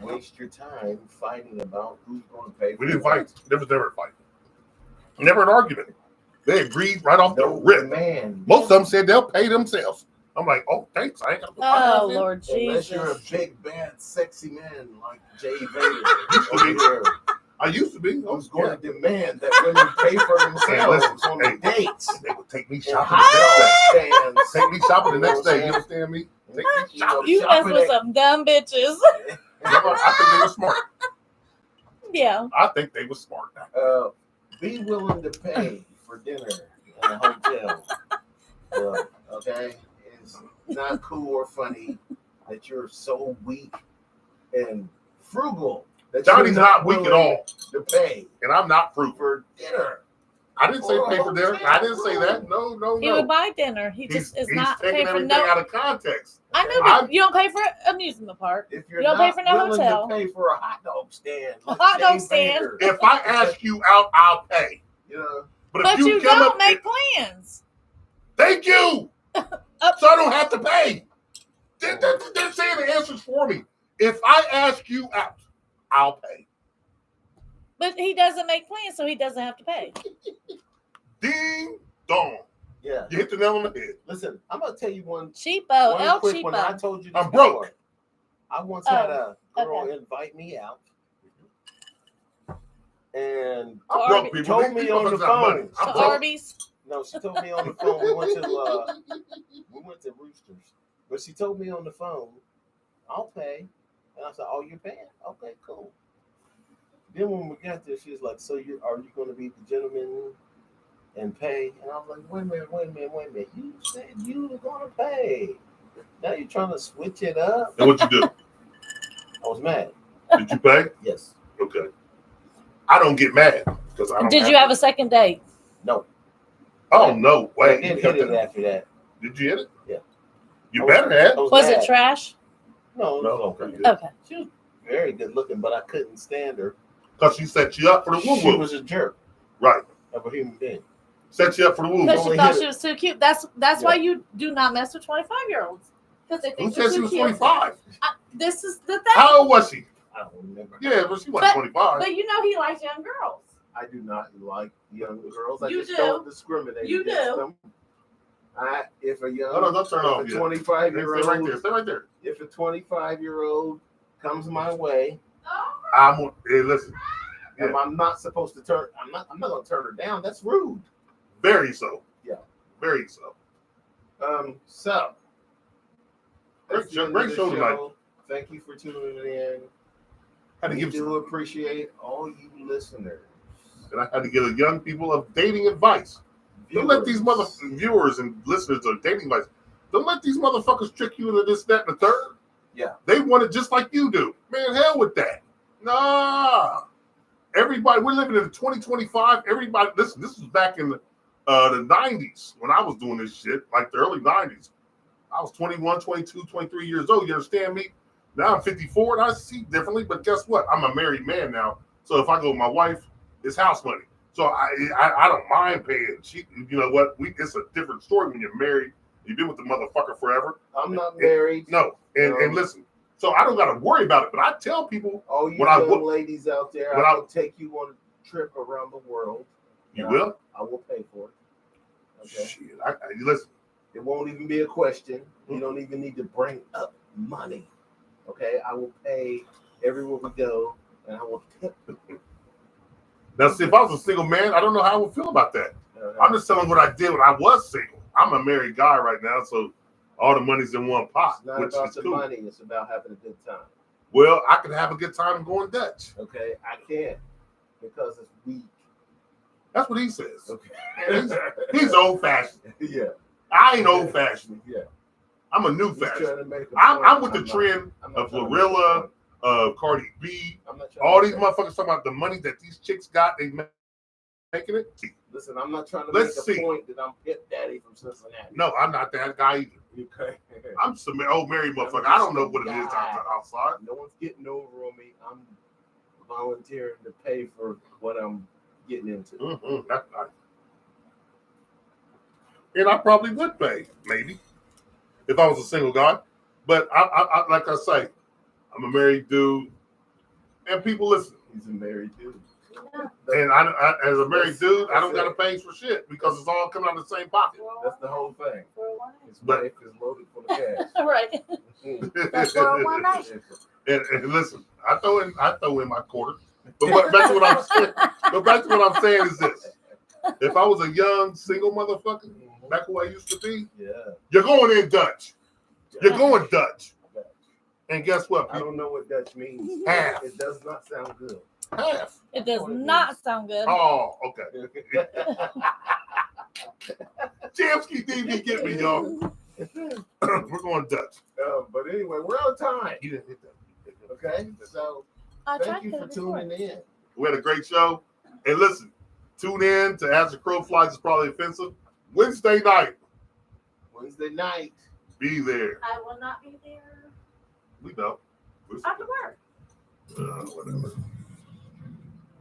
waste your time fighting about who's going to pay for We didn't what. fight. There was never a fight. Never an argument. They agreed right off the No rip. demand. Most of them said they'll pay themselves. I'm like, oh, thanks. I ain't got to put my Oh, hands in. Lord Unless you're a Jesus. big, bad, sexy man like Jay Vader over here, I used to be. who's going to demand that women pay for themselves on the dates. They would take me And shopping hot the dog next day. stands. Take me shopping the You know next what I'm day. You saying? understand me? Take me You know, shopping. You mess shopping with at- some dumb bitches. I think they were smart. Yeah. I think they were smart. Be willing to pay for dinner in a hotel. Okay, it's not cool or funny that you're so weak and frugal. That Johnny's not weak at all. To pay, and I'm not frugal for dinner. I didn't say pay for dinner. I didn't say that. No. He would buy dinner. He just is not taking paying for everything no. out of context. I know, but you don't pay for amusement park. If you're You don't not pay for no willing hotel. to pay for a hot dog stand, A hot dog stand. Baker, If I ask you out, I'll pay. you know, But But if you come don't up, make plans. thank you. So I don't have to pay. They're saying the answers for me. If I ask you out, I'll pay. But he doesn't make plans, so he doesn't have to pay. Ding dong. yeah. You hit the nail on the head. Listen, I'm gonna tell you one Cheapo, one El quick one. I Cheapo. told you this I'm broke. before. I once had a girl okay. invite me out, and I'm broke, people. told me on the phone. I'm To broke. Arby's. No, she told me on the phone. We went to Roosters, but she told me on the phone, "I'll pay," and I said, "Oh, you're paying? Okay, cool." Then when we got there, she was like, "So are you going to be the gentleman and pay?" And I was like, "Wait a minute. You said you were going to pay. Now you're trying to switch it up." And what you do? I was mad. Did you pay? Yes. Okay. I don't get mad because I don't. Did you have a second date? No. Oh no! I Wait. did hit it after that. Did you hit it? Yeah. You better have. Was it trash? No, it was No. okay. Okay. She was very good looking, but I couldn't stand her. Because she set you up for the woo She woo. was a jerk Right. of a human being. Set you up for the woo Because woo. she thought she was too cute. That's why you do not mess with 25-year-olds. Because they Who think said you're she too was cute. 25? This is the thing. How old was she? I don't remember. Yeah, but she wasn't 25. But you know he likes young girls. I do not like young girls. I You just do. don't discriminate You against do. them. If a young, No, don't turn off if a yet. 25-year-old, Stay right there. Stay right there. if a 25-year-old comes my way, Hey, listen. and I'm not supposed to turn. I'm not gonna turn her down. That's rude. Very so. Yeah. Very so. So Great that's the end show, of great the show tonight. Thank you for tuning in. Had to We give do appreciate all you listeners. and I had to give the young people of dating advice. Don't let these viewers and listeners of dating advice. Don't let these motherfuckers trick you into this, that, and the third. Yeah. They want it just like you do. Man, hell with that. Nah. Everybody, we're living in 2025. Everybody, this was back in the 90s when I was doing this shit, like the early 90s. I was 21, 22, 23 years old. You understand me? Now I'm 54 and I see differently, but guess what? I'm a married man now. So if I go with my wife, it's house money. So I don't mind paying. You know what? It's a different story when you're married. You've been with the motherfucker forever. I'm not married. No. And listen, so I don't got to worry about it. But I tell people, all you when young ladies out there, when I will take you on a trip around the world. You will? I will pay for it. Okay. Shit, listen. It won't even be a question. You don't even need to bring up money. Okay, I will pay everywhere we go, and I will tip. Now, see, if I was a single man, I don't know how I would feel about that. I'm just telling what I did when I was single. I'm a married guy right now, so all the money's in one pot. It's not which about is the cool. money. It's about having a good time. Well, I can have a good time going Dutch. Okay, I can't because it's weak. That's what he says. Okay, He's old-fashioned. Yeah, I ain't old-fashioned. yeah. I'm a new He's fashion. trying to make a I'm point. with the trend I'm not of trying to make a Glorilla, point. Cardi B. I'm not trying All to these make a- motherfuckers talking about the money that these chicks got. They making it. Listen, I'm not trying to Let's make a see. point that I'm Hip Daddy from Cincinnati. No, I'm not that guy either. Okay. I'm some old married motherfucker. I don't know what it is outside. No one's getting over on me. I'm volunteering to pay for what I'm getting into. Mm-hmm. That's nice. And I probably would pay, maybe, if I was a single guy. But I like I say, I'm a married dude, and people listen. He's a married dude. And I as a married dude, I don't got to pay for shit because it's all coming out of the same pocket. That's the whole thing. His But- wife is loaded full of cash. Right. That's for a one night. And listen, I throw in my quarter. But back to what I'm saying. But back to what I'm saying is this: if I was a young single motherfucker, back who I used to be, Yeah. you're going in Dutch. You're going Dutch. And guess what? I don't know what Dutch means. Half. It does not sound good. Half. It does not sound good. Oh, okay. Jamski DB get me, y'all. We're going Dutch. But anyway, we're on time. You didn't hit that. Okay, so thank you for tuning in. We had a great show. And listen, tune in to As the Crowe Flies is probably offensive. Wednesday night. Be there. I will not be there. We know. After work. Whatever.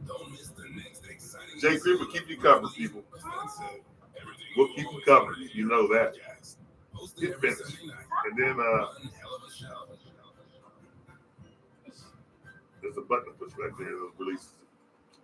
Don't miss the next exciting Jay Creeper, keep you covered, people. We'll keep you covered. You know that. Get finished. And then there's a button to push back there. It'll release